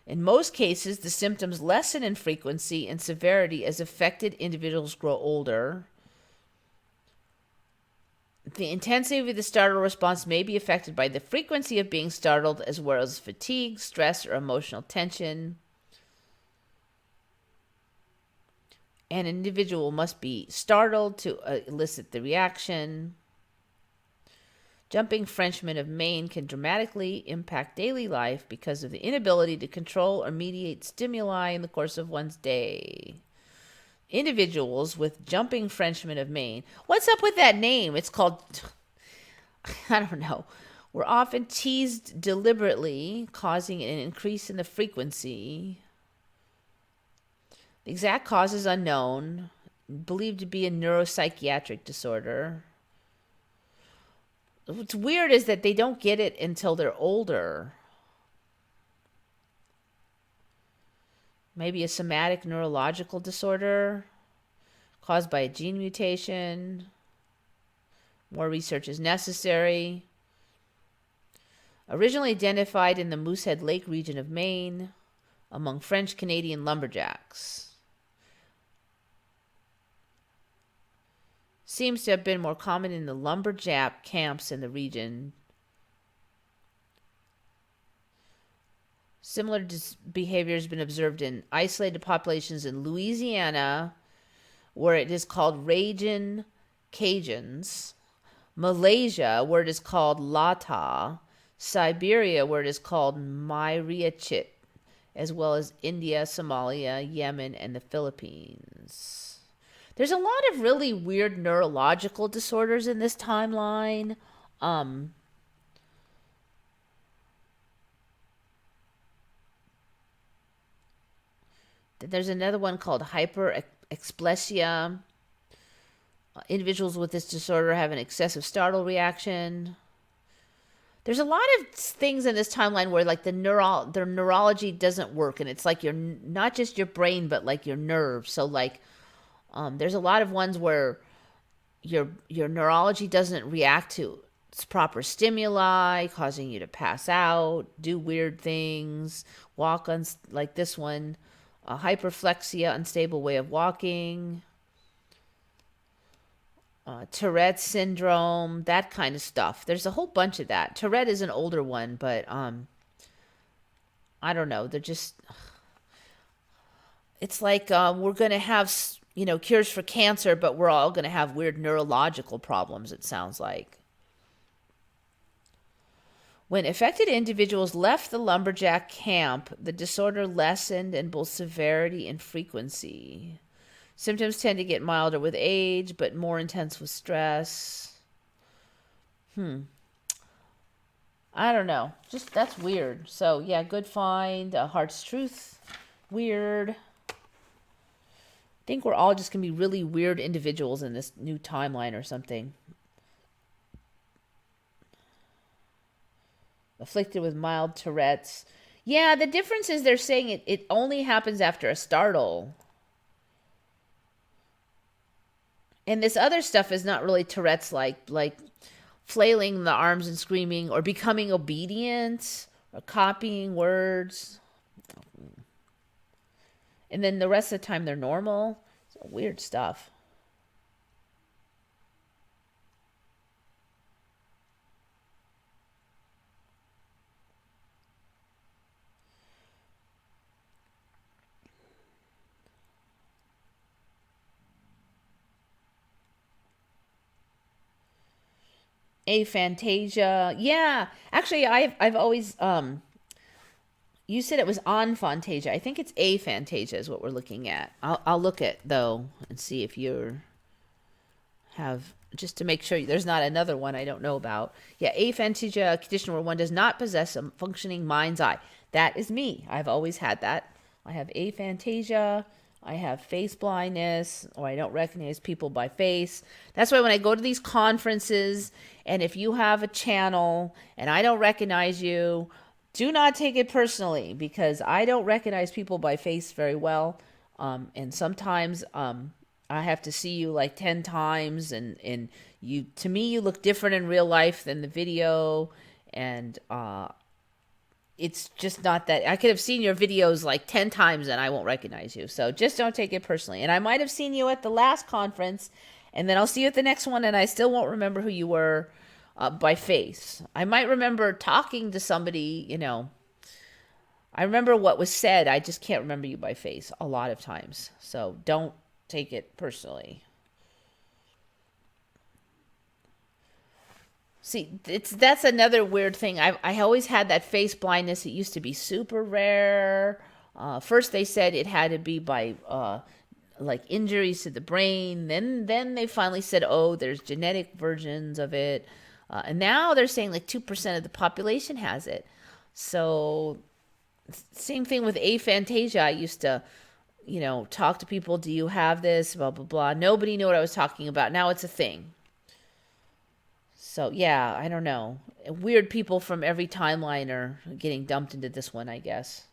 In most cases, the symptoms lessen in frequency and severity as affected individuals grow older. The intensity of the startle response may be affected by the frequency of being startled, as well as fatigue, stress, or emotional tension. An individual must be startled to elicit the reaction. Jumping Frenchmen of Maine can dramatically impact daily life because of the inability to control or mediate stimuli in the course of one's day. Individuals with Jumping Frenchmen of Maine. What's up with that name? It's called I don't know, were often teased deliberately, causing an increase in the frequency. The exact cause is unknown, believed to be a neuropsychiatric disorder. What's weird is that they don't get it until they're older. Maybe a somatic neurological disorder caused by a gene mutation. More research is necessary. Originally identified in the Moosehead Lake region of Maine among French Canadian lumberjacks. Seems to have been more common in the lumberjack camps in the region. Similar behavior has been observed in isolated populations in Louisiana, where it is called Ragin' Cajuns, Malaysia, where it is called Lata, Siberia, where it is called Myriachit, as well as India, Somalia, Yemen, and the Philippines. There's a lot of really weird neurological disorders in this timeline. There's another one called hyperexplesia. Individuals with this disorder have an excessive startle reaction. There's a lot of things in this timeline where like their neurology doesn't work, and it's like you're not just your brain but like your nerves. So like there's a lot of ones where your neurology doesn't react to its proper stimuli, causing you to pass out, do weird things, walk on like this one, hyperflexia, unstable way of walking, Tourette's syndrome, that kind of stuff. There's a whole bunch of that. Tourette is an older one, but I don't know. They're just, it's like we're going to have, cures for cancer, but we're all going to have weird neurological problems, it sounds like. When affected individuals left the lumberjack camp, the disorder lessened in both severity and frequency. Symptoms tend to get milder with age, but more intense with stress. I don't know. Just, that's weird. So, yeah, good find. Heart's Truth. Weird. I think we're all just going to be really weird individuals in this new timeline or something. Afflicted with mild Tourette's. Yeah, the difference is they're saying it only happens after a startle. And this other stuff is not really Tourette's like flailing the arms and screaming or becoming obedient or copying words. And then the rest of the time they're normal. It's weird stuff. Aphantasia. Yeah. Actually, I've always you said it was on Fantasia. I think it's Aphantasia is what we're looking at. I'll look at though and see if you have, just to make sure there's not another one I don't know about. Yeah, aphantasia, a condition where one does not possess a functioning mind's eye. That is me. I've always had that. I have aphantasia. I have face blindness, or I don't recognize people by face. That's why when I go to these conferences, and if you have a channel and I don't recognize you, do not take it personally, because I don't recognize people by face very well. And sometimes I have to see you like 10 times, and you, to me, you look different in real life than the video. And it's just not that. I could have seen your videos like 10 times and I won't recognize you. So just don't take it personally. And I might have seen you at the last conference, and then I'll see you at the next one, and I still won't remember who you were by face. I might remember talking to somebody, I remember what was said. I just can't remember you by face a lot of times. So don't take it personally. See, that's another weird thing. I always had that face blindness. It used to be super rare. First they said it had to be by like injuries to the brain. Then they finally said, oh, there's genetic versions of it. And now they're saying like 2% of the population has it. So same thing with aphantasia. I used to, talk to people. Do you have this? Blah, blah, blah. Nobody knew what I was talking about. Now it's a thing. So yeah, I don't know. Weird people from every timeline are getting dumped into this one, I guess.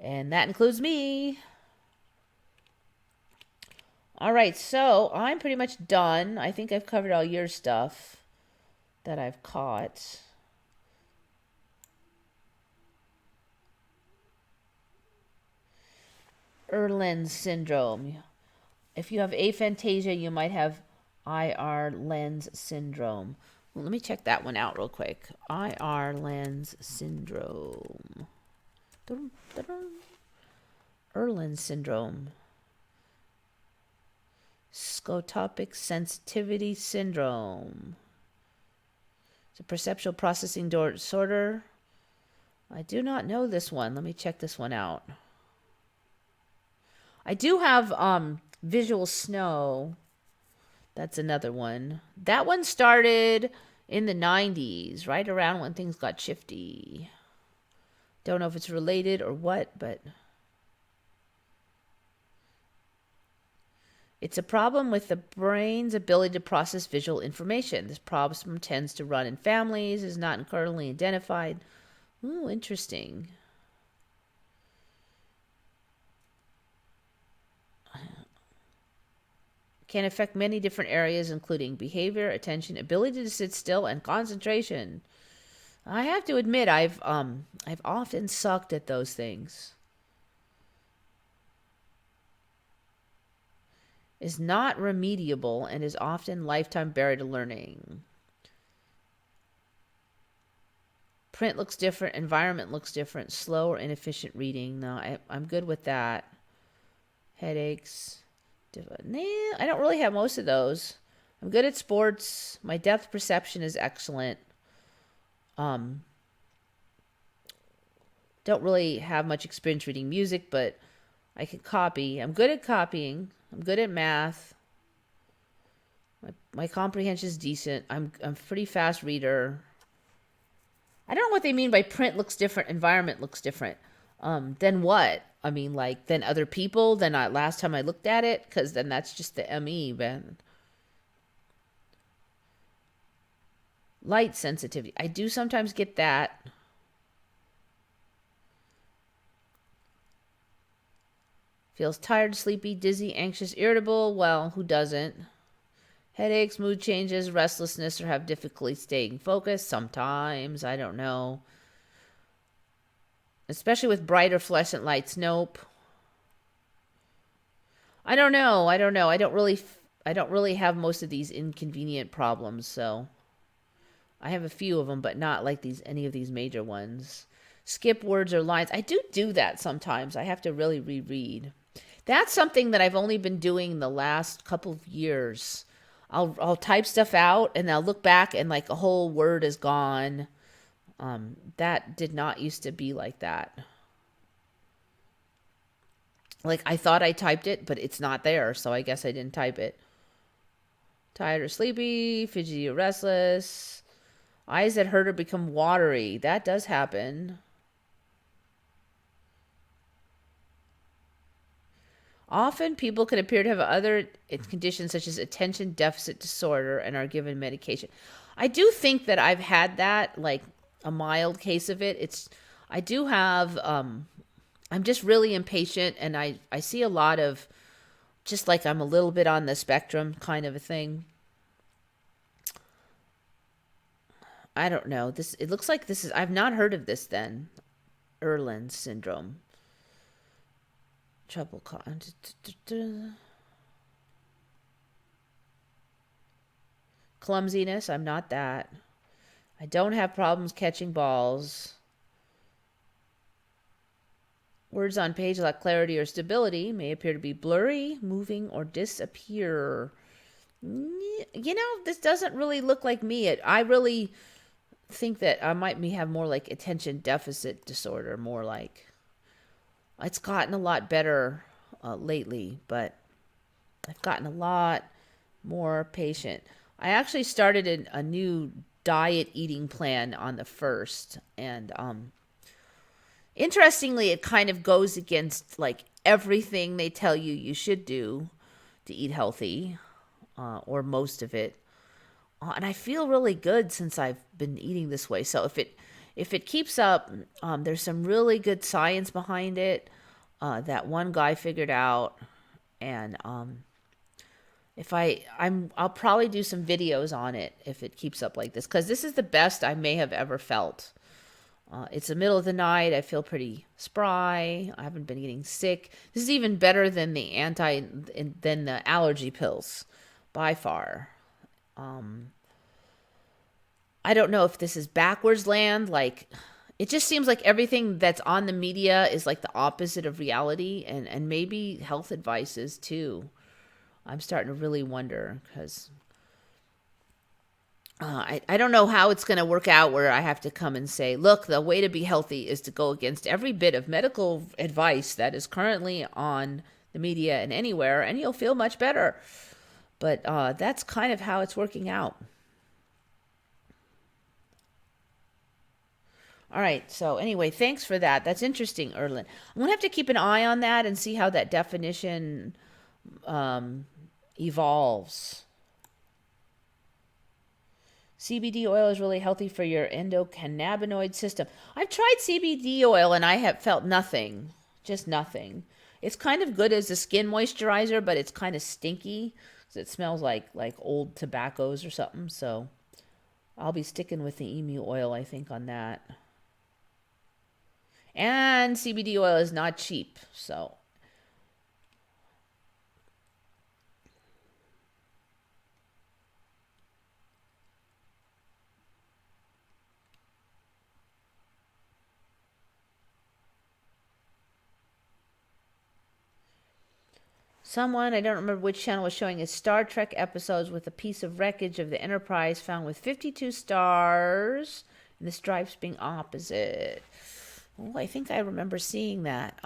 And that includes me. All right, so I'm pretty much done. I think I've covered all your stuff that I've caught. Irlen syndrome. If you have aphantasia, you might have Irlen syndrome. Well, let me check that one out real quick. Irlen syndrome. Irlen syndrome. Scotopic sensitivity syndrome. It's a perceptual processing disorder. I do not know this one. Let me check this one out. I do have visual snow. That's another one. That one started in the 90s, right around when things got shifty. Don't know if it's related or what, but it's a problem with the brain's ability to process visual information. This problem tends to run in families, is not currently identified. Ooh, interesting. Can affect many different areas, including behavior, attention, ability to sit still, and concentration. I have to admit, I've often sucked at those things. Is not remediable and is often lifetime barrier to learning. Print looks different, environment looks different, slow or inefficient reading. No, I'm good with that. Headaches. Nah, I don't really have most of those. I'm good at sports. My depth perception is excellent. Don't really have much experience reading music, but I can copy. I'm good at copying. I'm good at math. My comprehension is decent. I'm a pretty fast reader. I don't know what they mean by print looks different, environment looks different. Then what? I mean, like, than other people, than last time I looked at it? Because then that's just the ME, man. Light sensitivity. I do sometimes get that. Feels tired, sleepy, dizzy, anxious, irritable. Well, who doesn't? Headaches, mood changes, restlessness, or have difficulty staying focused. Sometimes. I don't know. Especially with brighter fluorescent lights. Nope. I don't know. I don't really have most of these inconvenient problems, so I have a few of them, but not like any of these major ones. Skip words or lines. I do that sometimes. I have to really reread. That's something that I've only been doing the last couple of years. I'll type stuff out and I'll look back and like a whole word is gone. That did not used to be like that. Like I thought I typed it, but it's not there, so I guess I didn't type it. Tired or sleepy, fidgety or restless. Eyes that hurt or become watery. That does happen. Often people can appear to have other conditions such as attention deficit disorder and are given medication. I do think that I've had that, like a mild case of it. I do have, I'm just really impatient and I see a lot of just like I'm a little bit on the spectrum kind of a thing. I don't know. It looks like this is, I've not heard of this then. Irlen syndrome. Trouble. Clumsiness. I'm not that. I don't have problems catching balls. Words on page lack clarity or stability, may appear to be blurry, moving, or disappear. This doesn't really look like me. I really think that I might have more like attention deficit disorder, more like. It's gotten a lot better lately, but I've gotten a lot more patient. I actually started a new diet eating plan on the 1st. And interestingly, it kind of goes against like everything they tell you you should do to eat healthy, or most of it. And I feel really good since I've been eating this way. So if it keeps up, there's some really good science behind it that one guy figured out. And I'll probably do some videos on it if it keeps up like this, because this is the best I may have ever felt. It's the middle of the night. I feel pretty spry. I haven't been getting sick. This is even better than the allergy pills by far. I don't know if this is backwards land. Like, it just seems like everything that's on the media is like the opposite of reality, and maybe health advice is too. I'm starting to really wonder, because I don't know how it's going to work out where I have to come and say, look, the way to be healthy is to go against every bit of medical advice that is currently on the media and anywhere, and you'll feel much better. But that's kind of how it's working out. All right, so anyway, thanks for that. That's interesting, Irlen. I'm going to have to keep an eye on that and see how that definition evolves. CBD oil is really healthy for your endocannabinoid system. I've tried CBD oil and I have felt nothing, just nothing. It's kind of good as a skin moisturizer, but it's kind of stinky because it smells like old tobaccos or something. So I'll be sticking with the emu oil, I think, on that. And CBD oil is not cheap, so. Someone, I don't remember which channel, was showing his Star Trek episodes with a piece of wreckage of the Enterprise found with 52 stars and the stripes being opposite. Oh, I think I remember seeing that.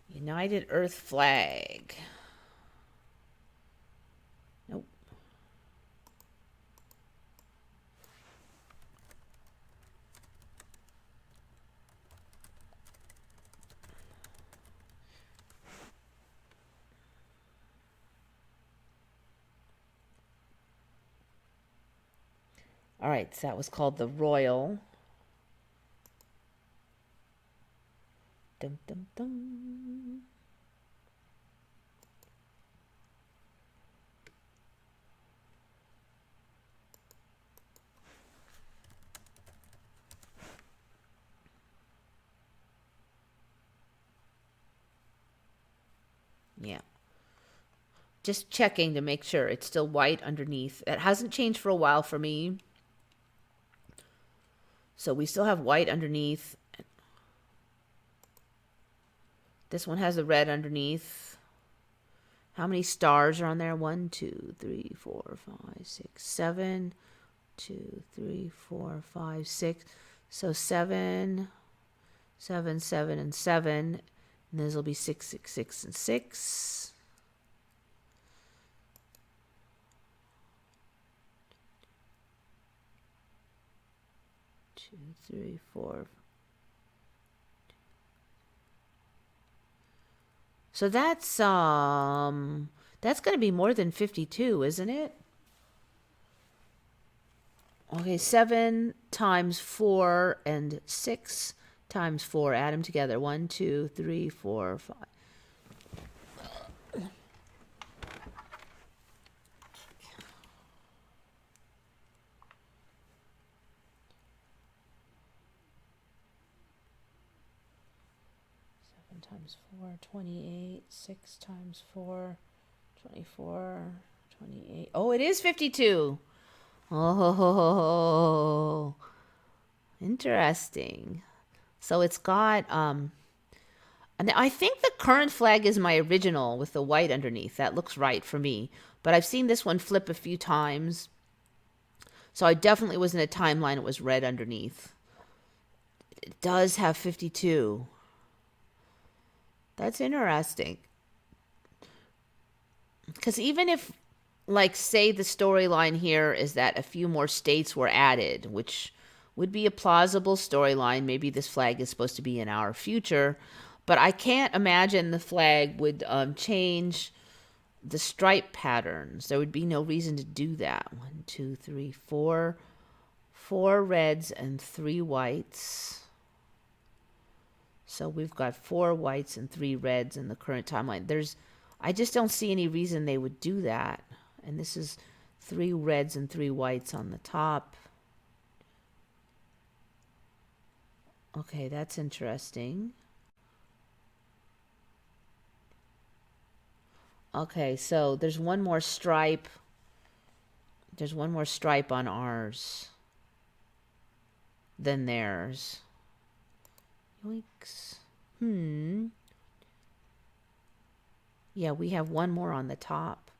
United Earth flag. Nope. All right, so that was called the Royal. Dum, dum, dum. Yeah. Just checking to make sure it's still white underneath. It hasn't changed for a while for me. So we still have white underneath. This one has the red underneath. How many stars are on there? 1, 2, 3, 4, 5, 6, 7. 2, 3, 4, 5, 6. So 7, 7, 7, and 7. And this will be 6, 6, 6, and 6. Two, 3, 4. So that's going to be more than 52, isn't it? Okay, 7 times 4 and 6 times 4. Add them together. 1, 2, 3, 4, 5. Times 4, 28. 6 times 4, 24, 28. Oh, it is 52. Oh, interesting. So it's got, and I think the current flag is my original with the white underneath. That looks right for me. But I've seen this one flip a few times. So I definitely was in a timeline. It was red underneath. It does have 52. That's interesting. Because even if, like, say the storyline here is that a few more states were added, which would be a plausible storyline. Maybe this flag is supposed to be in our future, but I can't imagine the flag would change the stripe patterns. There would be no reason to do that. 1, 2, 3, 4. 4 reds and 3 whites. So we've got 4 whites and 3 reds in the current timeline. I just don't see any reason they would do that. And this is 3 reds and 3 whites on the top. Okay, that's interesting. Okay, so there's one more stripe. There's one more stripe on ours than theirs. Yoinks. Yeah, we have one more on the top.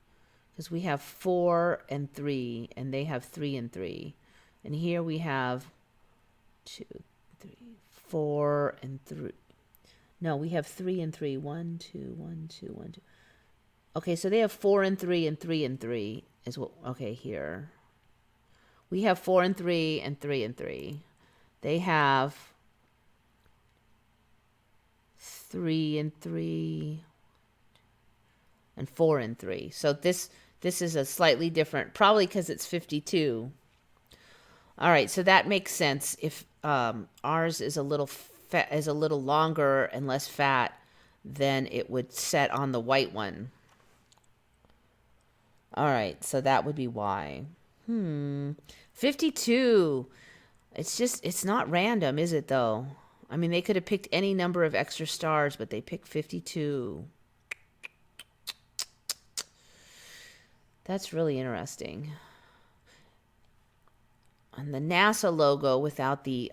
Because we have 4 and 3, and they have 3 and 3. And here we have 2, 3, 4 and 3. No, we have 3 and 3. 1, 2, 1, 2, 1, 2. Okay, so they have 4 and 3 and 3 and 3 is what, okay, here. We have 4 and 3 and 3 and 3. They have 3 and 3 and 4 and 3. So this is a slightly different, probably because it's 52. All right, so that makes sense. If ours is a little longer and less fat, then it would set on the white one. All right, so that would be why. 52. It's not random, is it, though? I mean, they could have picked any number of extra stars, but they picked 52. That's really interesting. And the NASA logo without the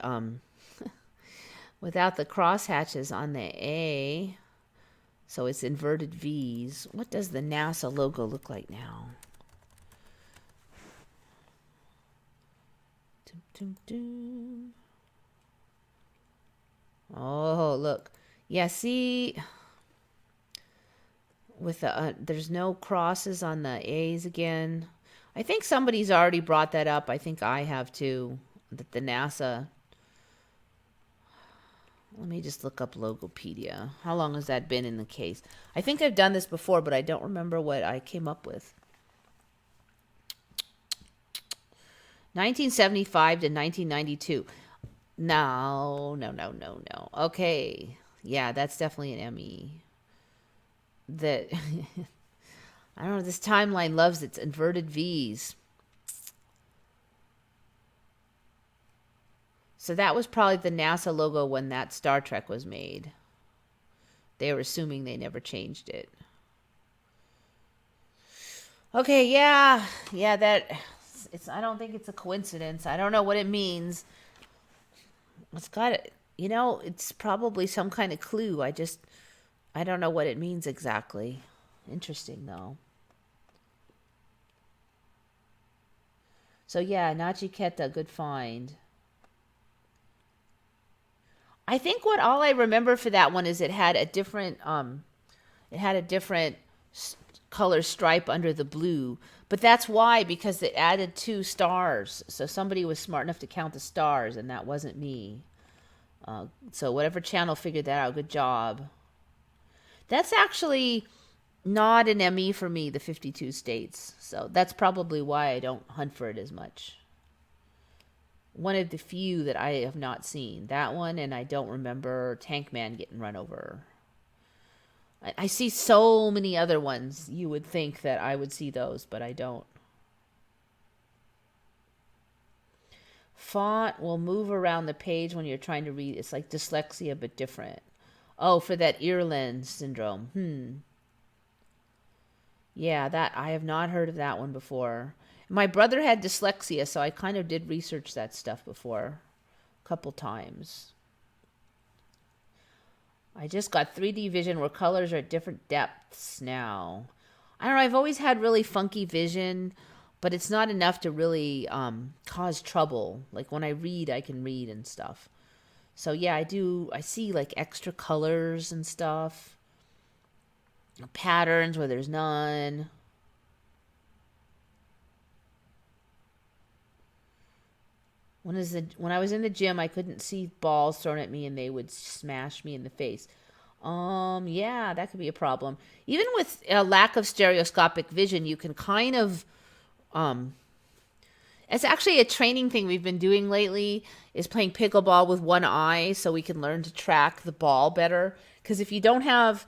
without the crosshatches on the A. So it's inverted V's. What does the NASA logo look like now? Dum, dum, dum. Oh, look. Yeah, see, with the there's no crosses on the A's again. I think somebody's already brought that up. I think I have too. That the NASA. Let me just look up Logopedia. How long has that been in the case? I think I've done this before, but I don't remember what I came up with. 1975 to 1992. No. Okay. Yeah, that's definitely an ME. That I don't know, this timeline loves its inverted V's. So that was probably the NASA logo when that Star Trek was made. They were assuming they never changed it. Okay, yeah, I don't think it's a coincidence. I don't know what it means. It's got, it's probably some kind of clue. I don't know what it means exactly. Interesting, though. So, yeah, Nachiketa, good find. I think all I remember for that one is it had a different color stripe under the blue. But that's why, because it added 2 stars. So somebody was smart enough to count the stars, and that wasn't me. So whatever channel figured that out, good job. That's actually not an ME for me, the 52 states. So that's probably why I don't hunt for it as much. One of the few that I have not seen. That one, and I don't remember Tank Man getting run over. I see so many other ones. You would think that I would see those, but I don't. Font will move around the page when you're trying to read. It's like dyslexia, but different. Oh, for that Irlen syndrome. Yeah, that I have not heard of that one before. My brother had dyslexia, so I kind of did research that stuff before a couple times. I just got 3D vision where colors are at different depths now. I don't know, I've always had really funky vision, but it's not enough to really cause trouble. Like when I read, I can read and stuff. So yeah, I see like extra colors and stuff. patterns where there's none. When I was in the gym, I couldn't see balls thrown at me and they would smash me in the face. Yeah, that could be a problem. Even with a lack of stereoscopic vision, you can kind of it's actually a training thing we've been doing lately is playing pickleball with one eye so we can learn to track the ball better. Because if you don't have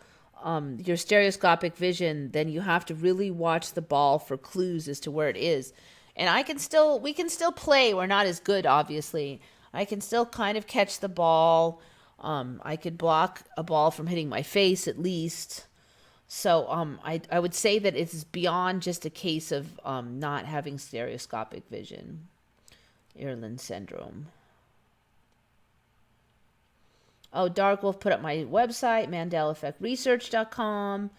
your stereoscopic vision, then you have to really watch the ball for clues as to where it is. And we can still play. We're not as good, obviously. I can still kind of catch the ball. I could block a ball from hitting my face at least. So I would say that it's beyond just a case of not having stereoscopic vision. Irlen syndrome. Oh, Dark Wolf put up my website, mandelaeffectresearch.com.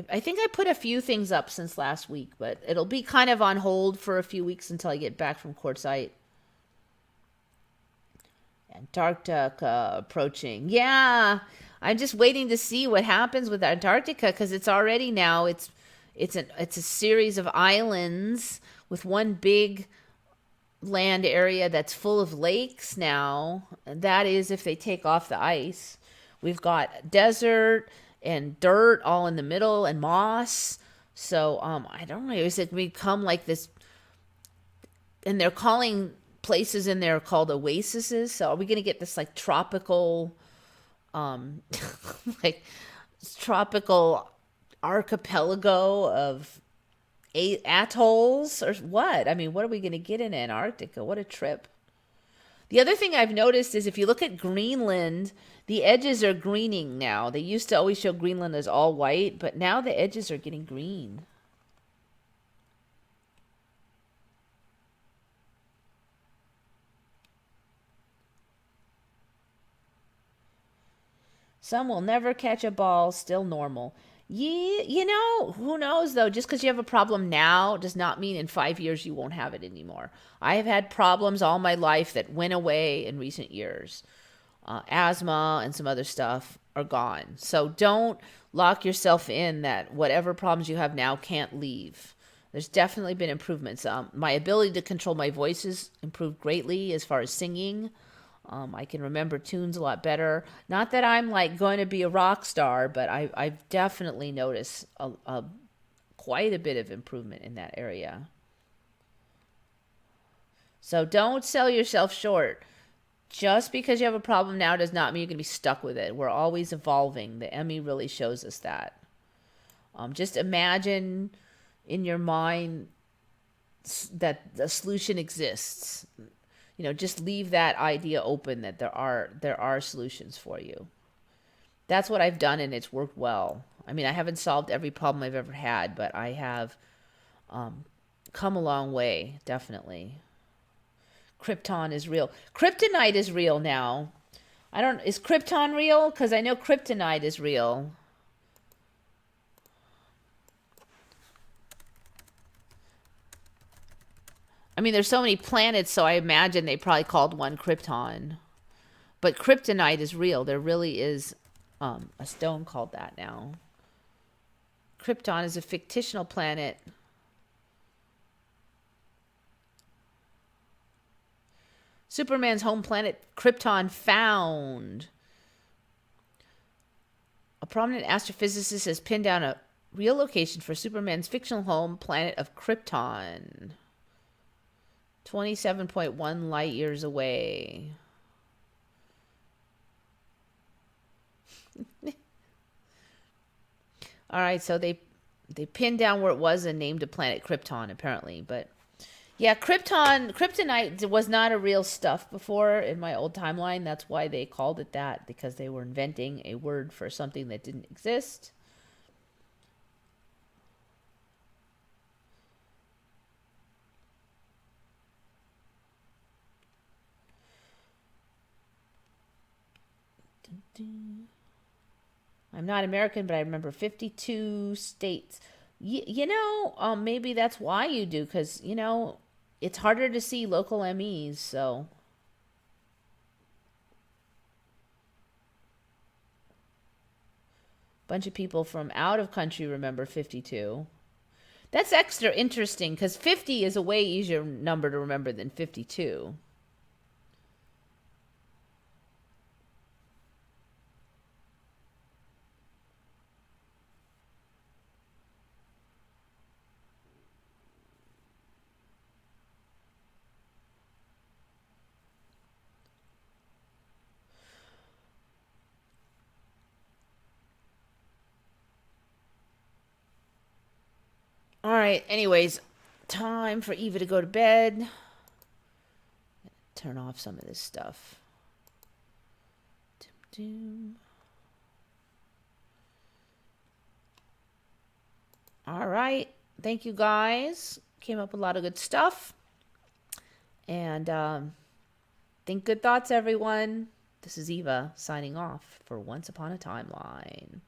I think I put a few things up since last week, but it'll be kind of on hold for a few weeks until I get back from quartzite. Antarctica approaching. Yeah, I'm just waiting to see what happens with Antarctica because it's already now. It's a series of islands with one big land area that's full of lakes now. That is if they take off the ice. We've got desert and dirt all in the middle and moss. So I don't know. It's become like this, and they're calling places in there called oases. So are we going to get this like tropical, like tropical archipelago of atolls or what? I mean, what are we going to get in Antarctica? What a trip. The other thing I've noticed is if you look at Greenland, the edges are greening now. They used to always show Greenland as all white, but now the edges are getting green. Some will never catch a ball, still normal. Yeah, who knows though? Just because you have a problem now does not mean in 5 years you won't have it anymore. I have had problems all my life that went away in recent years. Asthma and some other stuff are gone. So don't lock yourself in that whatever problems you have now can't leave. There's definitely been improvements. My ability to control my voice has improved greatly as far as singing. I can remember tunes a lot better. Not that I'm like going to be a rock star, but I've definitely noticed quite a bit of improvement in that area. So don't sell yourself short. Just because you have a problem now does not mean you're going to be stuck with it. We're always evolving. The Emmy really shows us that. Just imagine in your mind that the solution exists. Just leave that idea open that there are solutions for you. That's what I've done, and it's worked well. I mean, I haven't solved every problem I've ever had, but I have come a long way, definitely. Krypton is real. Kryptonite is real now. Is Krypton real? Because I know kryptonite is real. I mean, there's so many planets, so I imagine they probably called one Krypton. But kryptonite is real. There really is a stone called that now. Krypton is a fictional planet. Superman's home planet, Krypton, found. A prominent astrophysicist has pinned down a real location for Superman's fictional home planet of Krypton. 27.1 light years away. All right, so they pinned down where it was and named a planet Krypton, apparently. But yeah, kryptonite was not a real stuff before in my old timeline. That's why they called it that, because they were inventing a word for something that didn't exist. I'm not American, but I remember 52 states. Maybe that's why you do, because, it's harder to see local MEs, so. bunch of people from out of country remember 52. That's extra interesting because 50 is a way easier number to remember than 52. All right, anyways, time for Eva to go to bed. Turn off some of this stuff. All right, thank you guys. Came up with a lot of good stuff. And think good thoughts, everyone. This is Eva signing off for Once Upon a Timeline.